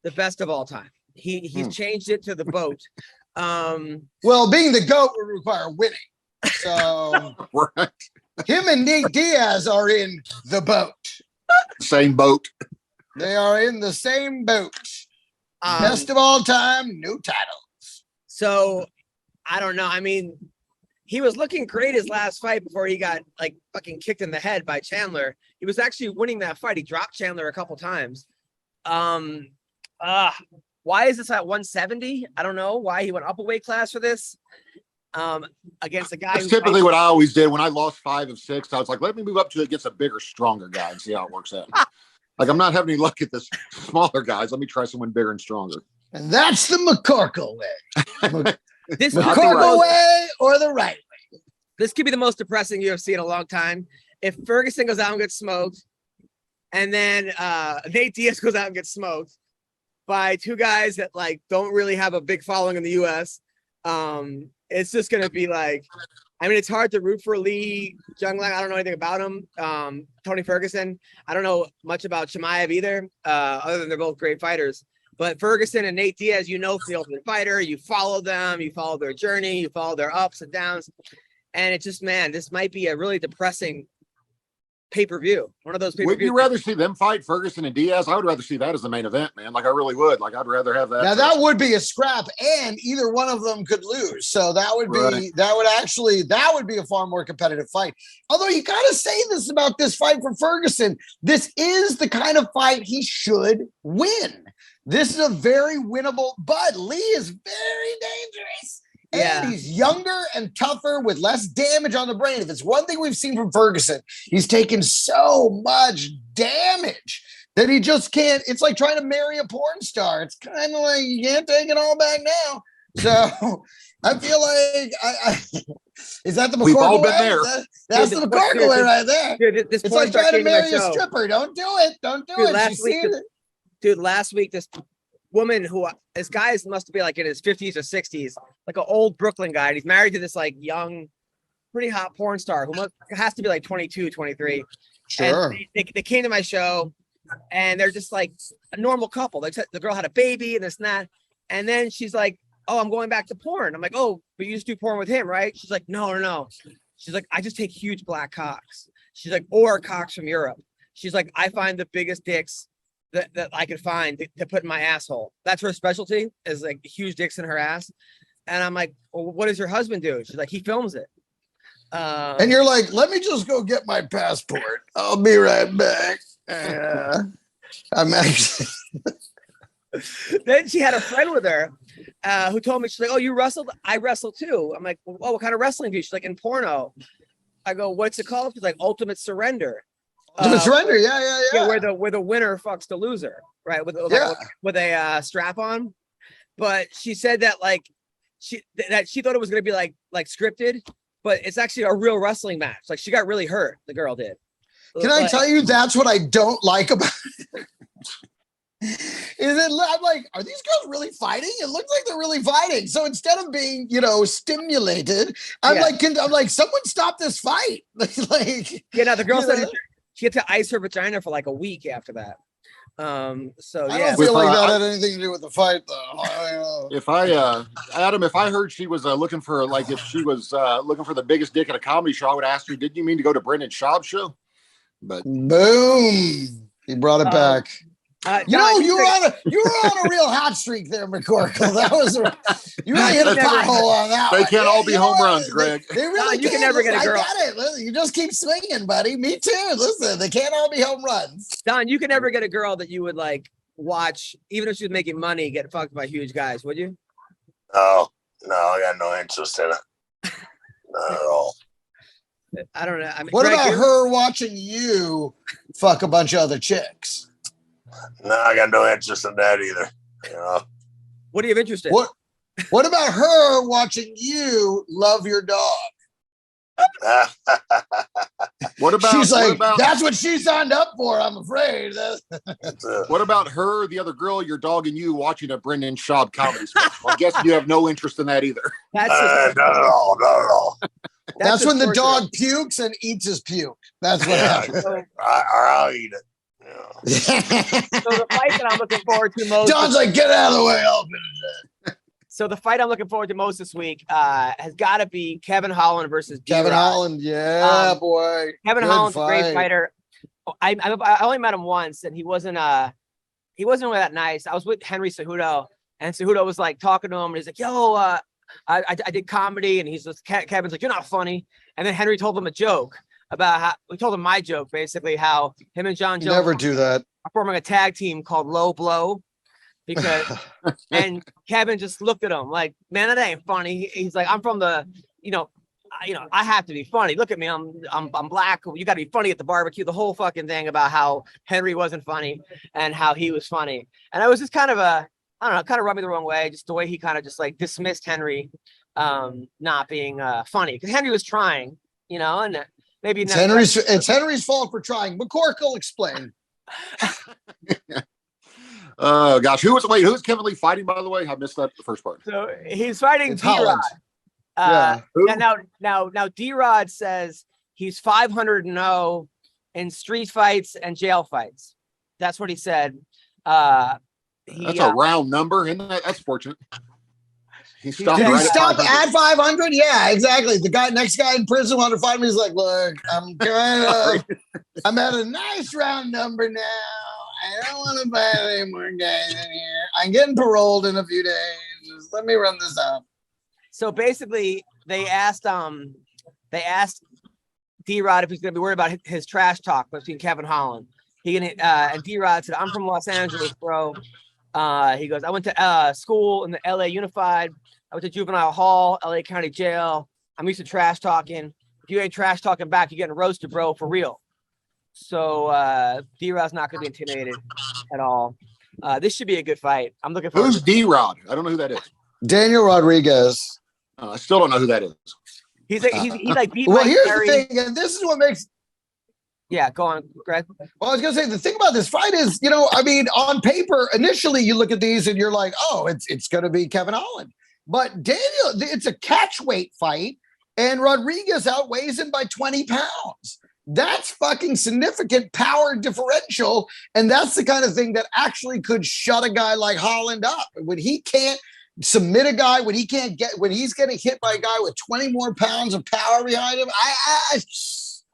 F: the best of all time. He's changed it to the BOAT.
C: Well, being the GOAT would require winning. So
G: Right.
C: him and Nate Diaz are in the boat.
G: Same boat.
C: They are in the same boat. Best of all time, no title.
F: So I don't know. I mean, he was looking great his last fight before he got like fucking kicked in the head by Chandler. He was actually winning that fight. He dropped Chandler a couple times. Why is this at 170? I don't know why he went up a weight class for this. Against a guy.
G: That's typically what I always did when I lost 5 of 6. I was like, let me move up to against a bigger, stronger guy and see how it works out. Like, I'm not having any luck at this smaller guys. Let me try someone bigger and stronger.
C: And that's the McCorkle way.
F: This
C: McCorkle way or the right way.
F: This could be the most depressing UFC in a long time. If Ferguson goes out and gets smoked, and then Nate Diaz goes out and gets smoked by two guys that like don't really have a big following in the US. It's just gonna be like, I mean, it's hard to root for Lee Junglang. I don't know anything about him. Tony Ferguson. I don't know much about Chimaev either, other than they're both great fighters. But Ferguson and Nate Diaz, you know, for the Ultimate Fighter, you follow them, you follow their journey, you follow their ups and downs. And it's just, man, this might be a really depressing pay-per-view. One of those pay-per-views.
G: Would you rather see them fight, Ferguson and Diaz? I would rather see that as the main event, man. Like, I really would. Like, I'd rather have that.
C: Now that would be a scrap, and either one of them could lose. So that would be that would be a far more competitive fight. Although you gotta say this about this fight for Ferguson. This is the kind of fight he should win. This is a very winnable, but Lee is very dangerous. And he's younger and tougher with less damage on the brain. If it's one thing we've seen from Ferguson, he's taken so much damage that he just can't. It's like trying to marry a porn star. It's kind of like you can't take it all back now. So I feel like is that the McCorkle
G: We've all been
C: way?
G: there.
C: That's the McCorkle way right there.
F: Dude,
C: It's like trying to marry a stripper. Don't do it. Don't do it.
F: Last week, this woman this guy must be like in his 50s or 60s, like an old Brooklyn guy. And he's married to this like young, pretty hot porn star who has to be like 22, 23.
C: Sure.
F: And they came to my show and they're just like a normal couple. The girl had a baby and this and that. And then she's like, oh, I'm going back to porn. I'm like, oh, but you just do porn with him, right? She's like, no. She's like, I just take huge black cocks. She's like, or cocks from Europe. She's like, I find the biggest dicks that I could find to put in my asshole. That's her specialty, is like huge dicks in her ass. And I'm like, well, what does your husband do? She's like, he films it.
C: And you're like, let me just go get my passport. I'll be right back. I'm actually.
F: Then she had a friend with her who told me, she's like, oh, you wrestled? I wrestle too. I'm like, well, what kind of wrestling do you? She's like, in porno. I go, what's it called? She's like, Ultimate Surrender.
C: Surrender, yeah.
F: Where the winner fucks the loser, right? With a strap on. But she said that like she thought it was gonna be like scripted, but it's actually a real wrestling match. Like she got really hurt. The girl did.
C: Can I tell you that's what I don't like about it? I'm like, are these girls really fighting? It looks like they're really fighting. So instead of being, stimulated, I'm like, someone stop this fight. Like,
F: now the girl said she had to ice her vagina for like a week after that. I don't
C: feel like that had anything to do with the fight, though.
G: If I heard she was looking for if she was looking for the biggest dick at a comedy show, I would ask her, did you mean to go to Brendan Schaub's show? But
C: boom, he brought it back. You were on a real hot streak there, McCorkle. That was you really hit a pothole on that.
G: They can't all be home runs, Greg.
C: They really
F: you can never get a girl.
C: I get it. Listen, you just keep swinging, buddy. Me too. Listen, they can't all be home runs.
F: Don, you can never get a girl that you would like watch, even if she was making money, get fucked by huge guys, would you?
B: Oh no, I got no interest in it. Not at all.
F: I don't know. I mean,
C: what about her watching you fuck a bunch of other chicks?
B: No, I got no interest in that either.
F: What do you have interest in?
C: What about her watching you love your dog?
G: What about?
C: She's like, that's what she signed up for. I'm afraid.
G: What about her, the other girl, your dog, and you watching a Brendan Schaub comedy special? I guess you have no interest in that either.
B: Not at all. Not at all.
C: That's when the dog pukes and eats his puke. That's what happens.
B: I'll eat it.
F: So the fight that I'm looking forward to most.
C: Don's like, get out of the way.
F: So the fight I'm looking forward to most this week has got to be Kevin Holland versus
C: Kevin Holland. Yeah, boy.
F: Kevin Holland's a great fighter. I only met him once, and he wasn't really that nice. I was with Henry Cejudo, and Cejudo was like talking to him, and he's like, "Yo, I did comedy, and he's just Kevin's like, you're not funny. And then Henry told him a joke about how we told him my joke, basically how him and John Jones
C: Never do that.
F: are forming a tag team called Low Blow because and Kevin just looked at him like, man, that ain't funny. He's like, I'm from the, I have to be funny. Look at me, I'm black. You got to be funny at the barbecue. The whole fucking thing about how Henry wasn't funny and how he was funny, and I was just kind of I don't know, kind of rubbed me the wrong way. Just the way he kind of just like dismissed Henry not being funny because Henry was trying, and maybe
C: it's Henry's fault for trying. McCorkle, explain.
G: Oh gosh, who's Kevin Lee fighting, by the way? I missed that the first part.
F: So he's fighting
C: D-Rod.
F: Now D-Rod says he's 500-0 in street fights and jail fights. That's what he said. That's
G: a round number, isn't that? That's fortunate. He stopped.
C: Did he
G: right
C: stop
G: at
C: 500? Yeah, exactly. The next guy in prison wanted to fight me. He's like, look, I'm at a nice round number now. I don't want to fight any more guys in here. I'm getting paroled in a few days. Just let me run this up.
F: So basically, they asked D-Rod if he's going to be worried about his trash talk between Kevin Holland. And D-Rod said, "I'm from Los Angeles, bro." He goes, "I went to school in the LA Unified. I went to juvenile hall, LA County Jail. I'm used to trash talking. If you ain't trash talking back, you're getting roasted, bro, for real." So D-Rod's not going to be intimidated at all. This should be a good fight. I'm looking for.
G: Who's D-Rod? I don't know who that is.
C: Daniel Rodriguez.
G: I still don't know who that is.
F: He like beat
C: well,
F: Mike
C: here's
F: Perry.
C: the thing, and this is what makes.
F: Yeah, go on, Greg.
C: Well, I was going to say, the thing about this fight is, on paper, initially you look at these and you're like, oh, it's going to be Kevin Holland. But Daniel, it's a catch weight fight, and Rodriguez outweighs him by 20 pounds. That's fucking significant power differential, and that's the kind of thing that actually could shut a guy like Holland up. When he can't submit a guy, when he's getting hit by a guy with 20 more pounds of power behind him,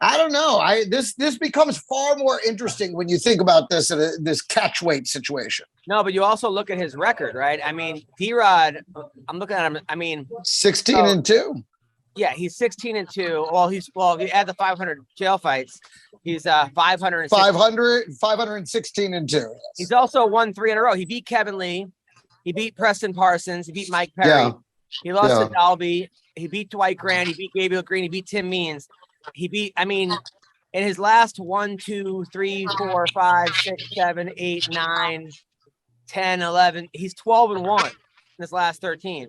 C: I don't know. This becomes far more interesting when you think about this in this catch weight situation.
F: No, but you also look at his record, right? I mean, D-Rod, I'm looking at him. I mean,
C: 16-2.
F: Yeah, he's 16-2. Well, if you add the 500 jail fights, he's
C: 516-2.
F: He's also won 3 in a row. He beat Kevin Lee. He beat Preston Parsons. He beat Mike Perry.
C: Yeah.
F: He lost to Dalby. He beat Dwight Grant. He beat Gabriel Green. He beat Tim Means. In his last 1, 2, 3, 4, 5, 6, 7, 8, 9, 10, 11, he's 12-1 in his last 13.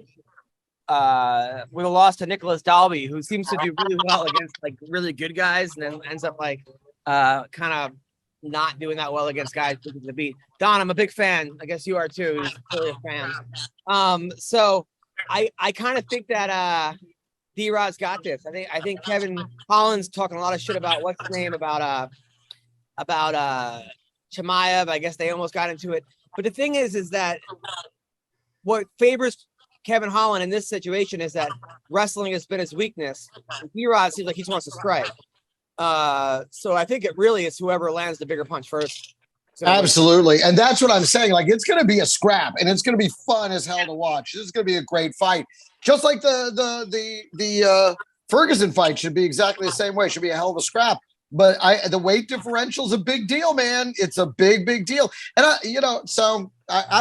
F: With a loss to Nicholas Dalby, who seems to do really well against like really good guys, and then ends up like kind of not doing that well against guys looking to beat. Don, I'm a big fan. I guess you are too. He's really a fan. So I kind of think that D-Rod's got this. I think Kevin Holland's talking a lot of shit about what's his name about Chimaev. I guess they almost got into it. But the thing is that what favors Kevin Holland in this situation is that wrestling has been his weakness. D-Rod seems like he just wants to strike. So I think it really is whoever lands the bigger punch first.
C: Absolutely. And that's what I'm saying. Like, it's going to be a scrap, and it's going to be fun as hell to watch. This is going to be a great fight. Just like the Ferguson fight should be exactly the same way. It should be a hell of a scrap. But the weight differential is a big deal, man. It's a big deal. And I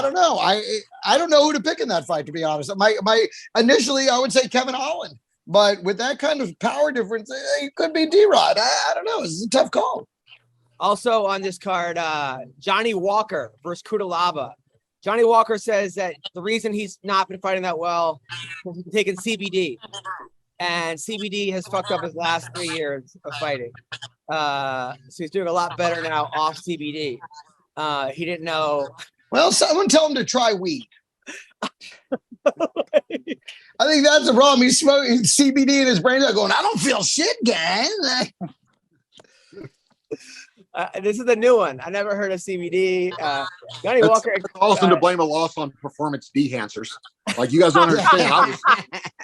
C: don't know. I don't know who to pick in that fight, to be honest. Initially I would say Kevin Holland, but with that kind of power difference, it could be D-Rod. I don't know. It's a tough call.
F: Also on this card, Johnny Walker versus Kudalaba. Johnny Walker says that the reason he's not been fighting that well is he's taking CBD, and CBD has fucked up his last 3 years of fighting. So he's doing a lot better now off CBD. He didn't know.
C: Well, someone tell him to try weed. I think that's the problem. He's smoking CBD in his brain. They're going, I don't feel shit, gang.
F: This is the new one. I never heard of CBD. Johnny Walker
G: calls them to blame a loss on performance enhancers. Like, you guys don't understand.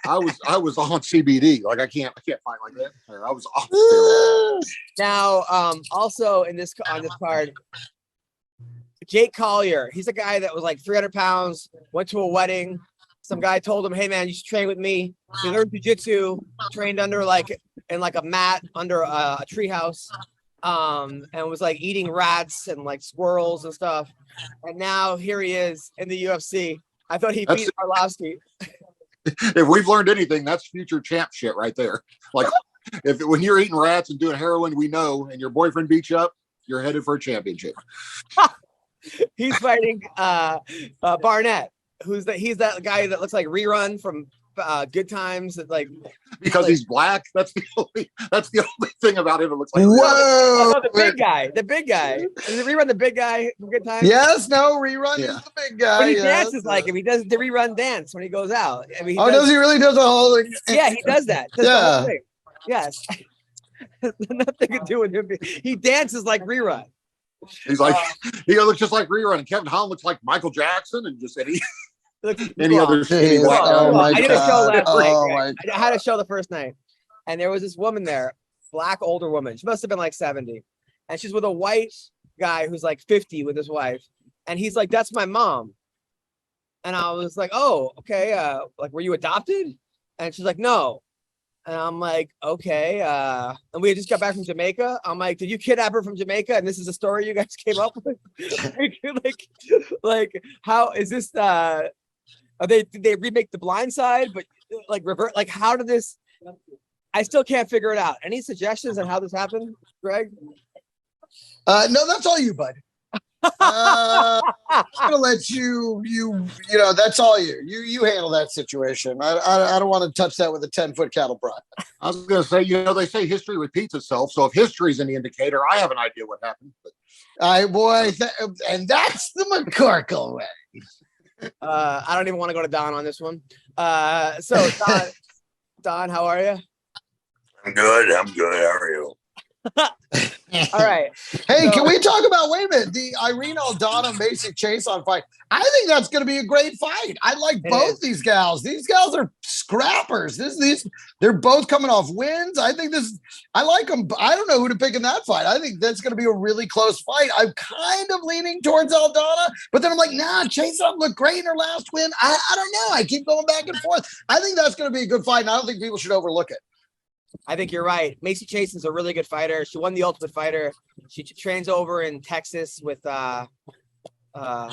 G: I was on CBD. Like, I can't fight like that. I was off.
F: Now, also on this card, Jake Collier. He's a guy that was like 300 pounds, went to a wedding, some guy told him, "Hey man, you should train with me." He learned jiu-jitsu, trained under in a mat under a treehouse, and was like eating rats and like squirrels and stuff. And now here he is in the UFC. I thought he beat Arlovsky.
G: If we've learned anything, that's future champ shit right there. Like when you're eating rats and doing heroin, we know, and your boyfriend beats you up, you're headed for a championship.
F: He's fighting Barnett, he's that guy that looks like Rerun from Good Times,
G: Because he's black. That's the only thing about him. It looks like
C: Whoa!
F: the big guy. Is it Rerun the big guy from Good Times?
C: Yes, no, Rerun is the big guy.
F: But he dances like him. He does the Rerun dance when he goes out. I mean,
C: does he really do the whole thing?
F: Yeah, he does that. Does the whole thing. Yes. Nothing to do with him. He dances like Rerun.
G: He's like he looks just like Rerun, and Kevin Holland looks like Michael Jackson, and just any other skinny black guy.
C: Oh my
F: I did a show last
C: God.
F: night. I had a show the first night, and there was this woman there, black older woman. She must have been like 70, and she's with a white guy who's like 50 with his wife, and he's like, "That's my mom," and I was like, "Oh, okay. Like, were you adopted?" And she's like, "No." And I'm like, okay. And we just got back from Jamaica. I'm like, did you kidnap her from Jamaica? And this is a story you guys came up with? like, how is this? Did they remake The Blind Side? But like revert? Like, how did this? I still can't figure it out. Any suggestions on how this happened, Greg?
C: No, that's all you, bud. I'm gonna let you know, that's all you handle that situation. I don't want to touch that with a 10-foot cattle prod.
G: I was gonna say, they say history repeats itself. So if history is any indicator, I have an idea what happened. But
C: and that's the McCorkle way.
F: I don't even want to go to Don on this one. So Don, how are you?
B: I'm good. How are you?
F: All right.
C: Hey, can we talk about, wait a minute, the Irene Aldana Macy Chason fight? I think that's going to be a great fight. I like both these gals. These gals are scrappers. They're both coming off wins. I think I like them. I don't know who to pick in that fight. I think that's going to be a really close fight. I'm kind of leaning towards Aldana, but then I'm like, nah, Chason looked great in her last win. I don't know. I keep going back and forth. I think that's going to be a good fight, and I don't think people should overlook it.
F: I think you're right. Macy Chason's a really good fighter. She won the Ultimate Fighter. She trains over in Texas with Yosef. I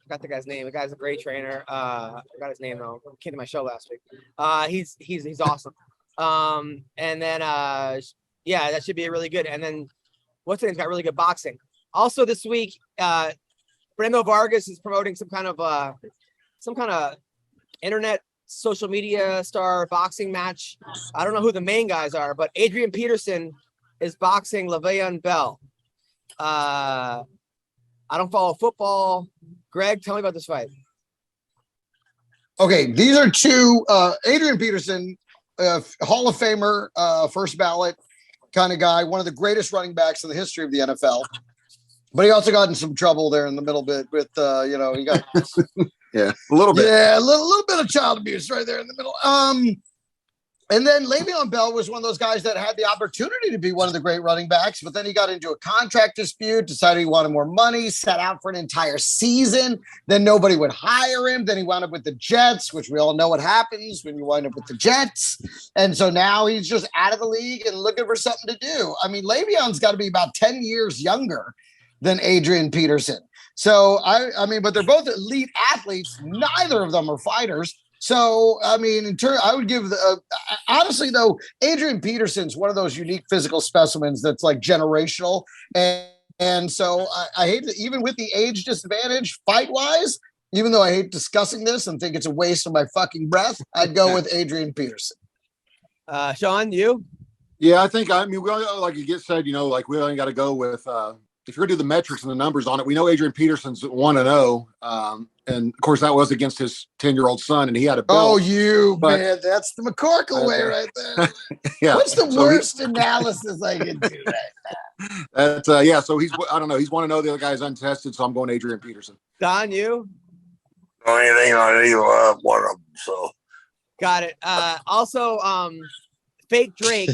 F: forgot the guy's name. The guy's a great trainer. I forgot his name though. Came to my show last week. He's awesome. And then that should be really good. And then what's his name? Got really good boxing. Also this week, Brendo Vargas is promoting some kind of internet social media star boxing match. I don't know who the main guys are, but Adrian Peterson is boxing Le'Veon Bell. I don't follow football. Greg, tell me about this fight.
C: Okay, these are two. Adrian Peterson, Hall of Famer, first ballot kind of guy, one of the greatest running backs in the history of the NFL. But he also got in some trouble there in the middle bit with, he got
G: yeah, a little bit.
C: Yeah, a little bit of child abuse right there in the middle. And then Le'Veon Bell was one of those guys that had the opportunity to be one of the great running backs, but then he got into a contract dispute, decided he wanted more money, sat out for an entire season. Then nobody would hire him. Then he wound up with the Jets, which we all know what happens when you wind up with the Jets. And so now he's just out of the league and looking for something to do. I mean, Le'Veon's got to be about 10 years younger than Adrian Peterson. So, I mean, but they're both elite athletes. Neither of them are fighters. So, I mean, I would give honestly, though, Adrian Peterson's one of those unique physical specimens that's like generational. And so I hate to, even with the age disadvantage fight-wise, even though I hate discussing this and think it's a waste of my fucking breath, I'd go with Adrian Peterson.
F: Sean, you?
G: Yeah, I mean, we all, like you said, we only got to go with, if you're going to do the metrics and the numbers on it, we know Adrian Peterson's 1-0. And of course that was against his 10-year-old son and he had a belt.
C: Man, that's the McCorkle way right there.
G: Yeah.
C: What's the worst analysis I can do right
G: now? So he's 1-0. The other guy's untested. So I'm going Adrian Peterson.
F: Don, you?
B: Anything on either one of them. So
F: got it. Also, fake Drake,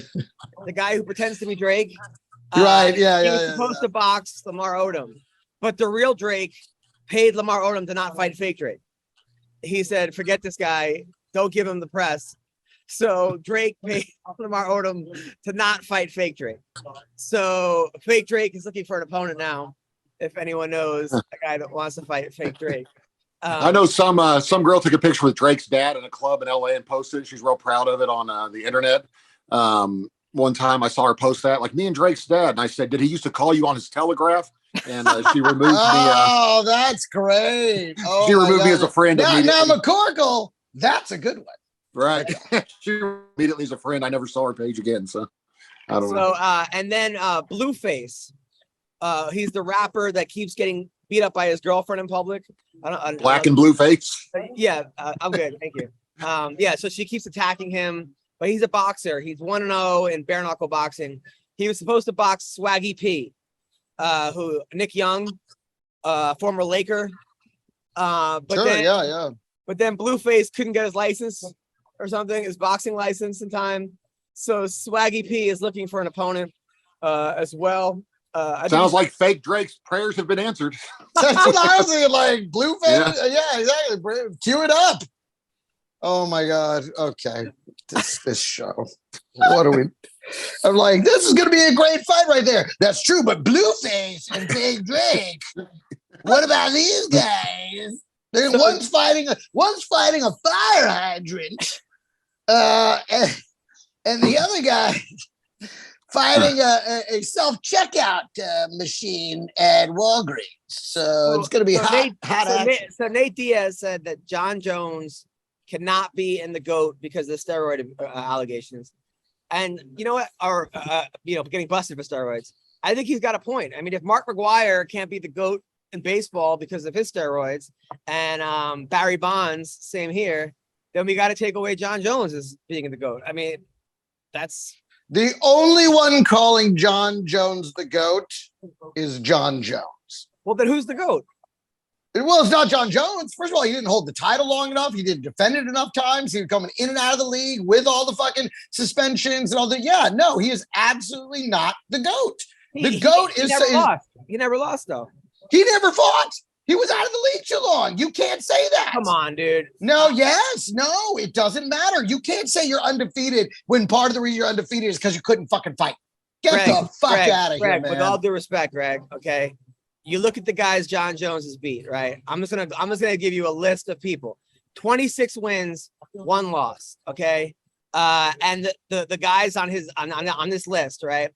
F: the guy who pretends to be Drake.
C: Right.
F: He was supposed to box Lamar Odom, but the real Drake paid Lamar Odom to not fight fake Drake. he said, forget this guy. Don't give him the press. So Drake paid Lamar Odom to not fight fake Drake. So fake Drake is looking for an opponent now. If anyone knows a guy that wants to fight fake Drake.
G: I know some girl took a picture with Drake's dad in a club in LA and posted it. She's real proud of it on the internet. One time I saw her post that, like, me and Drake's dad. And I said, did he used to call you on his telegraph? And she removed me.
C: Oh, that's great. Oh,
G: she removed me as a friend.
C: Now McCorkle, that's a good one.
G: Right. She immediately is a friend. I never saw her page again. So I don't know.
F: And then Blueface. He's the rapper that keeps getting beat up by his girlfriend in public.
G: Black and blue face.
F: Yeah, I'm good. Thank you. Yeah, so she keeps attacking him, but he's a boxer. He's 1-0 in bare knuckle boxing. He was supposed to box Swaggy P, who Nick Young, former Laker. But then Blueface couldn't get his license or something, his boxing license in time. So Swaggy P is looking for an opponent as well.
G: Sounds like fake Drake's prayers have been answered.
C: That's what I was thinking, like Blueface. Yeah, exactly. Cue it up. Oh my God. Okay. This show. What are we? I'm like, this is gonna be a great fight right there. That's true, but Blueface and Fake Drake. What about these guys? One's fighting a fire hydrant, and the other guy fighting a self-checkout machine at Walgreens. So it's going to be hot action.
F: So Nate Diaz said that John Jones cannot be in the GOAT because of the steroid allegations. And you know what? Or, getting busted for steroids. I think he's got a point. I mean, if Mark McGuire can't be the GOAT in baseball because of his steroids, and Barry Bonds, same here, then we got to take away John Jones as being the GOAT. I mean, that's
C: the only one calling John Jones the GOAT is John Jones.
F: Well, then who's the GOAT?
C: Well, it's not John Jones. First of all, he didn't hold the title long enough. He didn't defend it enough times. He was coming in and out of the league with all the fucking suspensions and all that. Yeah, no, he is absolutely not the GOAT. The GOAT is
F: never lost. He never lost, though.
C: He never fought. He was out of the league too long. You can't say that.
F: Come on, dude.
C: No, it doesn't matter. You can't say you're undefeated when part of the reason you're undefeated is because you couldn't fucking fight. Get the fuck out of here, man.
F: With all due respect, Greg, okay? You look at the guys John Jones has beat, right? I'm just gonna give you a list of people. 26 wins, 1 loss, okay? And the guys on this list, right?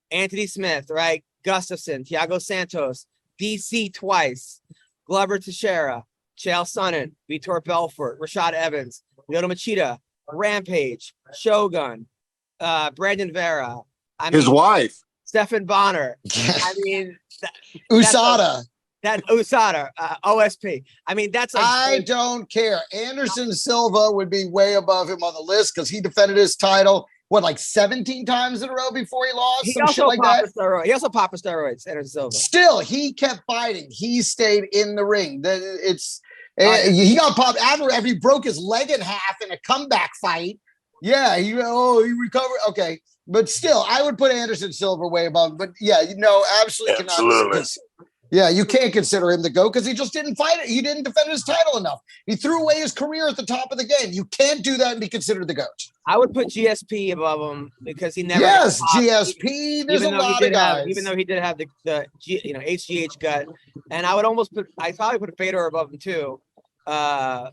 F: Anthony Smith, right? Gustafson, Thiago Santos, DC twice, Glover Teixeira, Chael Sonnen, Vitor Belfort, Rashad Evans, Lyoto Machida, Rampage, Shogun, Brandon Vera,
G: his wife,
F: Stephan Bonner. I mean,
C: USADA.
F: USADA, OSP. I mean, that's like,
C: I don't care. Anderson Silva would be way above him on the list because he defended his title. Like 17 times in a row before he lost?
F: He also popped steroids, Anderson Silva.
C: Still, he kept fighting. He stayed in the ring. He got popped after he broke his leg in half in a comeback fight. Yeah, he recovered. Okay, but still, I would put Anderson Silva way above him. But yeah, absolutely cannot. Yeah, you can't consider him the GOAT because he just didn't fight it. He didn't defend his title enough. He threw away his career at the top of the game. You can't do that and be considered the GOAT.
F: I would put GSP above him because he never.
C: Yes, GSP. There's a lot of guys.
F: Even though he did have the HGH gut, and I would probably put Fedor above him too. Sean,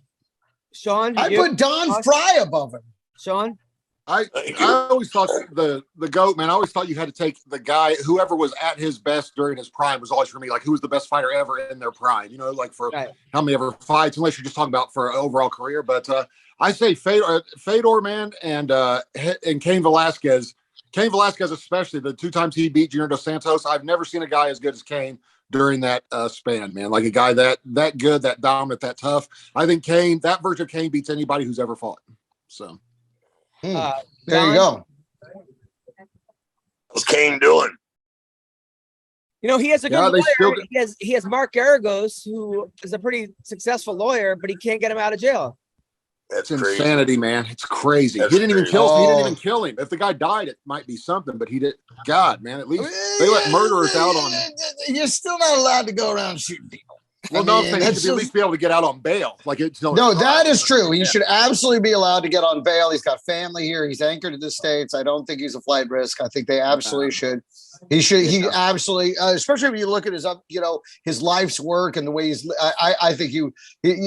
C: I put Don Frye above him.
F: Sean.
G: I always thought the GOAT, man. I always thought you had to take the guy, whoever was at his best during his prime was always for me, like who was the best fighter ever in their prime, like for how many ever fights, unless you're just talking about for an overall career. But I say Fedor, man, and Cain Velasquez. Cain Velasquez, especially the 2 times he beat Junior Dos Santos. I've never seen a guy as good as Cain during that span, man. Like a guy that good, that dominant, that tough. I think that version of Cain beats anybody who's ever fought. So.
C: There you go.
B: What's Kane doing?
F: He has a good lawyer. He has Mark Garagos, who is a pretty successful lawyer, but he can't get him out of jail.
G: That's insanity, man. It's crazy. He didn't even kill him. If the guy died, it might be something, but he did. God, man, at least they let murderers out on him.
C: You're still not allowed to go around shooting people.
G: Well, no, I'm saying he should at least be able to get out on bail. Like it's
C: no, that is true. He should absolutely be allowed to get on bail. He's got family here. He's anchored in the States. I don't think he's a flight risk. I think they absolutely should. He should. He absolutely, especially when you look at his, his life's work and the way he's. I think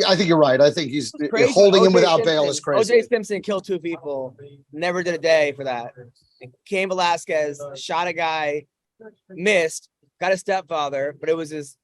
C: I think you're right. I think he's holding him without bail is crazy.
F: O.J. Simpson killed 2 people. Never did a day for that. Cain Velasquez shot a guy, missed, got a stepfather, but his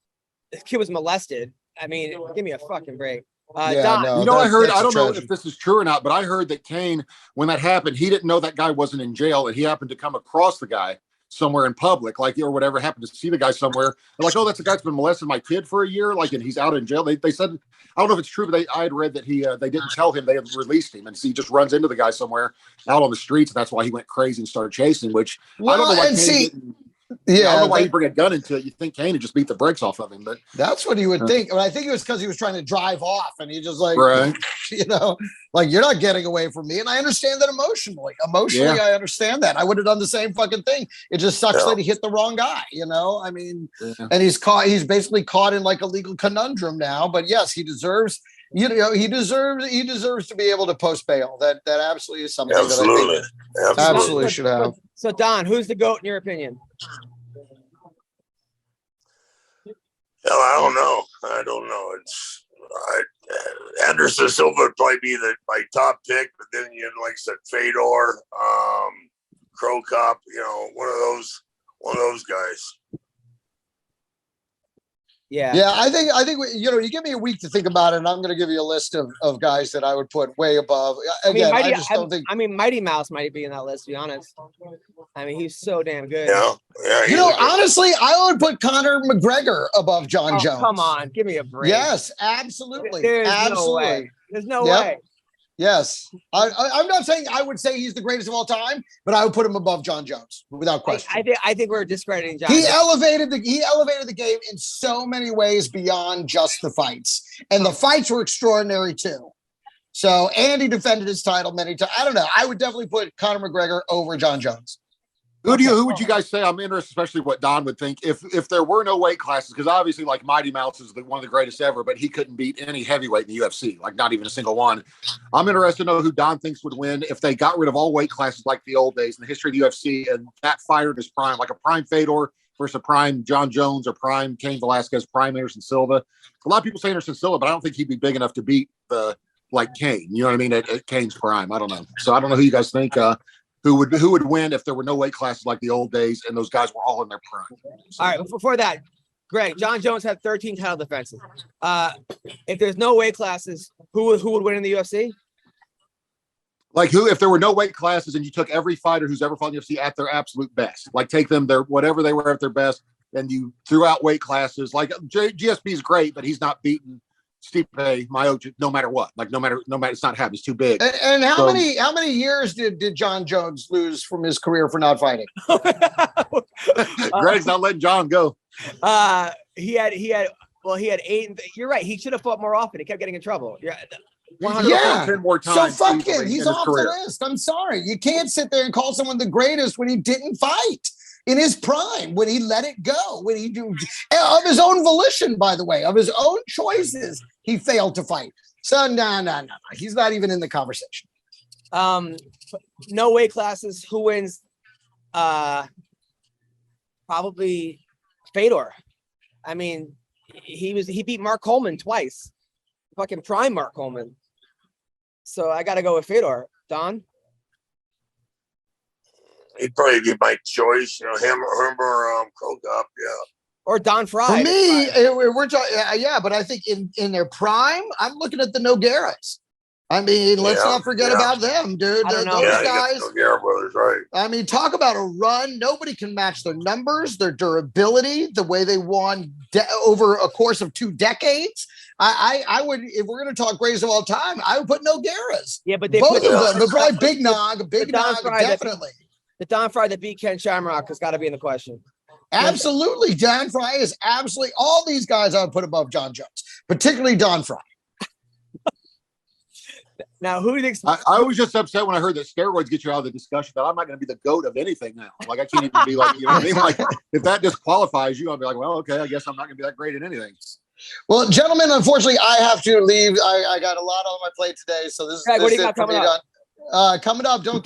F: kid was molested. I mean, give me a fucking break. Don,
G: I heard, I don't know if this is true or not, but I heard that Cain, when that happened, he didn't know that guy wasn't in jail, and he happened to come across the guy somewhere in public, like, or whatever, happened to see the guy somewhere. They're like, oh, that's the guy that's been molesting my kid for a year, like, and he's out in jail. They said, I don't know if it's true, but I had read that they didn't tell him they had released him, and so he just runs into the guy somewhere out on the streets, and that's why he went crazy and started chasing. Which I don't know why Cain I don't know why you bring a gun into it. You think Cain would just beat the brakes off of him, but
C: that's what you would think. I think it was because he was trying to drive off, and he just like,
G: right.
C: Like you're not getting away from me. And I understand that emotionally. I understand that. I would have done the same fucking thing. It just sucks that he hit the wrong guy. I mean, and he's basically caught in like a legal conundrum now. But yes, he deserves. He deserves to be able to post bail. That absolutely is something that I think absolutely should have.
F: So Don, who's the GOAT in your opinion?
B: Hell, I don't know. It's Anderson Silva would probably be my top pick, but then you like I said, Fedor, Crow Cop, one of those guys.
C: Yeah. I think you give me a week to think about it, and I'm going to give you a list of guys that I would put way above. Again, I just don't think.
F: I mean, Mighty Mouse might be in that list. To be honest, I mean, he's so damn good.
B: Yeah.
C: Honestly, I would put Conor McGregor above John Jones.
F: Come on, give me a break.
C: Yes, absolutely.
F: No way. There's no way.
C: Yes, I'm not saying I would say he's the greatest of all time, but I would put him above John Jones without question.
F: I think we're discrediting John.
C: He elevated the game in so many ways beyond just the fights, and the fights were extraordinary too. So, and he defended his title many times. I don't know. I would definitely put Conor McGregor over John Jones.
G: Who would you guys say? I'm interested, especially what Don would think if there were no weight classes, because obviously like Mighty Mouse is one of the greatest ever, but he couldn't beat any heavyweight in the UFC, like not even a single one. I'm interested to know who Don thinks would win if they got rid of all weight classes like the old days in the history of the UFC, and that fighter in his prime, like a prime Fedor versus a prime John Jones or prime Cain Velasquez, prime Anderson Silva. A lot of people say Anderson Silva, but I don't think he'd be big enough to beat like Cain. You know what I mean? At Cain's prime. I don't know. So I don't know who you guys think. Who would win if there were no weight classes like the old days and those guys were all in their prime?
F: So. All right, before that, Greg, John Jones had 13 title defenses. If there's no weight classes, who would win in the UFC?
G: Like if there were no weight classes and you took every fighter who's ever fought in the UFC at their absolute best, like take them whatever they were at their best, and you threw out weight classes. Like GSP is great, but he's not beaten Stipe Miocic no matter what. Like no matter it's not happening. He's too big.
C: And how many years did John Jones lose from his career for not fighting?
G: Greg's not letting John go.
F: He had 8. You're right. He should have fought more often. He kept getting in trouble. Yeah.
G: 10 more times.
C: So fuck him. He's off the list. I'm sorry. You can't sit there and call someone the greatest when he didn't fight. In his prime, when he let it go, when he of his own volition, by the way, of his own choices, he failed to fight. So no, he's not even in the conversation.
F: No weight classes. Who wins? Probably Fedor. I mean, he beat Mark Coleman twice. Fucking prime Mark Coleman. So I got to go with Fedor. Don?
B: He'd probably be my choice, him or Crow Cop,
F: or Don Frye.
C: For me, we're talking, but I think in their prime, I'm looking at the Nogueiras. I mean, let's not forget about them, dude. Those guys,
B: Nogueira brothers, right?
C: I mean, talk about a run. Nobody can match their numbers, their durability, the way they won over a course of 2 decades. I would, if we're going to talk greatest of all time, I would put Nogueiras.
F: Yeah, but they
C: both of them, but probably Big Nog, definitely.
F: The Don Frye that beat Ken Shamrock has got to be in the question.
C: Absolutely. Don Frye is absolutely all these guys I would put above John Jones, particularly Don Frye.
F: Now, who do you think?
G: I was just upset when I heard that steroids get you out of the discussion, that I'm not going to be the GOAT of anything now. Like, I can't even be like, you know what I mean? Like, if that disqualifies you, I'll be like, well, okay, I guess I'm not going to be that great at anything.
C: Well, gentlemen, unfortunately, I have to leave. I got a lot on my plate today, so this
F: Greg,
C: is
F: what do you
C: it
F: got
C: for me
F: coming up?
C: Coming up, don't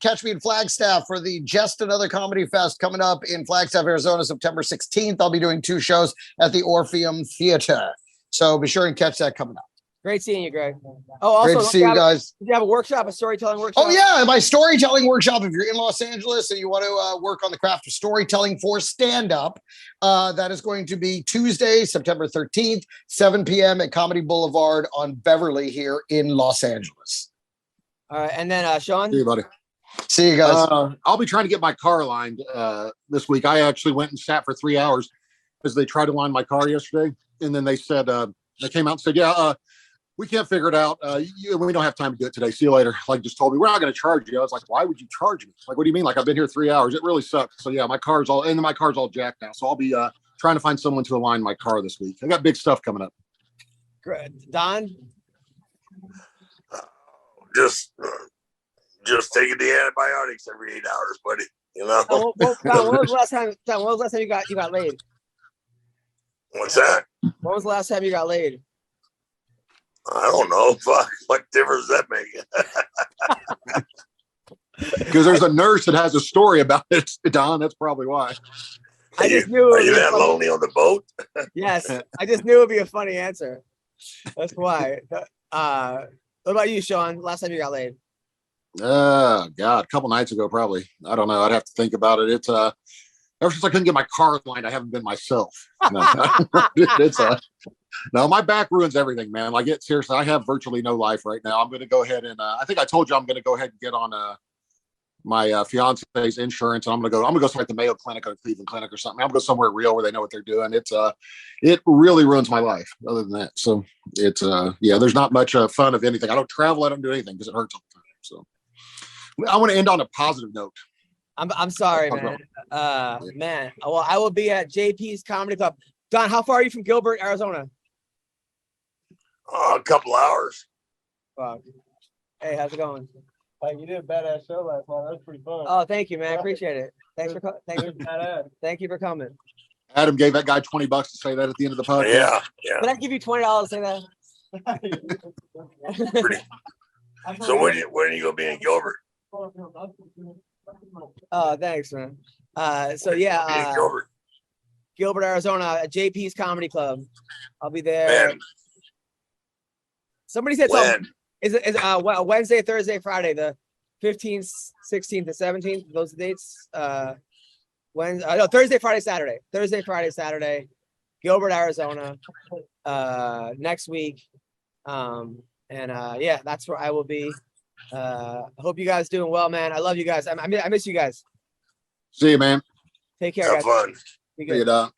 C: catch me in Flagstaff for the Just Another Comedy Fest coming up in Flagstaff, Arizona, September 16th. I'll be doing 2 shows at the Orpheum Theater, so be sure and catch that coming up.
F: Great seeing you, Greg. Oh, also,
C: Great to see you guys.
F: Did you have a workshop, a storytelling workshop?
C: Oh yeah, my storytelling workshop. If you're in Los Angeles and you want to work on the craft of storytelling for stand-up, that is going to be Tuesday, September 13th, 7 p.m. at Comedy Boulevard on Beverly here in Los Angeles.
F: All right, and then Sean.
G: See you, buddy.
C: See you guys.
G: I'll be trying to get my car aligned this week. I actually went and sat for 3 hours because they tried to line my car yesterday, and then they said they came out and said, "Yeah, we can't figure it out. We don't have time to do it today. See you later." Like, just told me, "We're not going to charge you." I was like, "Why would you charge me?" Like, what do you mean? Like, I've been here 3 hours. It really sucks. So yeah, my car's all jacked now. So I'll be trying to find someone to align my car this week. I got big stuff coming up.
F: Great. Don.
B: Just taking the antibiotics every 8 hours, buddy. You know.
F: Don, when was the last time? Don, when was the last time you got laid?
B: What's that?
F: When was the last time you got laid?
B: I don't know. Fuck. What difference does that make?
G: Because there's a nurse that has a story about it, Don. That's probably why.
F: I just knew.
B: Are you that lonely on the boat?
F: Yes, I just knew it'd be a funny answer. That's why. What about you, Sean? Last time you got laid?
G: God, a couple nights ago, probably. I don't know. I'd have to think about it. It's ever since I couldn't get my car aligned, I haven't been myself. No, no, my back ruins everything, man. Like, seriously, I have virtually no life right now. I'm going to go ahead and I think I told you I'm going to go ahead and get on my fiance's insurance, and I'm gonna go somewhere like the Mayo Clinic or Cleveland Clinic or something. I'm gonna go somewhere real where they know what they're doing. It really ruins my life. Other than that, so it's there's not much fun of anything. I don't travel. I don't do anything because it hurts all the time. So I want to end on a positive note.
F: I'm sorry, man. Man. Well, I will be at JP's Comedy Club. Don, how far are you from Gilbert, Arizona?
B: A couple hours.
F: Wow. Hey, how's it going?
A: You did a badass show last night. That was pretty fun.
F: Oh, thank you, man. I appreciate it. Thank you for coming.
G: Adam gave that guy $20 to say that at the end of the podcast.
B: Yeah.
F: Did I give you $20 to say that?
B: So when are you gonna be in Gilbert?
F: Oh, thanks, man. So
B: Be in Gilbert.
F: Gilbert, Arizona, at JP's Comedy Club. I'll be there.
B: Man.
F: Somebody said
B: When?
F: something. Is Wednesday, Thursday, Friday, the 15th, 16th, and 17th? Those dates. Thursday, Friday, Saturday. Thursday, Friday, Saturday. Gilbert, Arizona. Next week. That's where I will be. I hope you guys doing well, man. I love you guys. I miss you guys.
G: See you, man.
F: Take care,
B: Have
F: guys.
B: fun.
F: Be
G: See you, Don.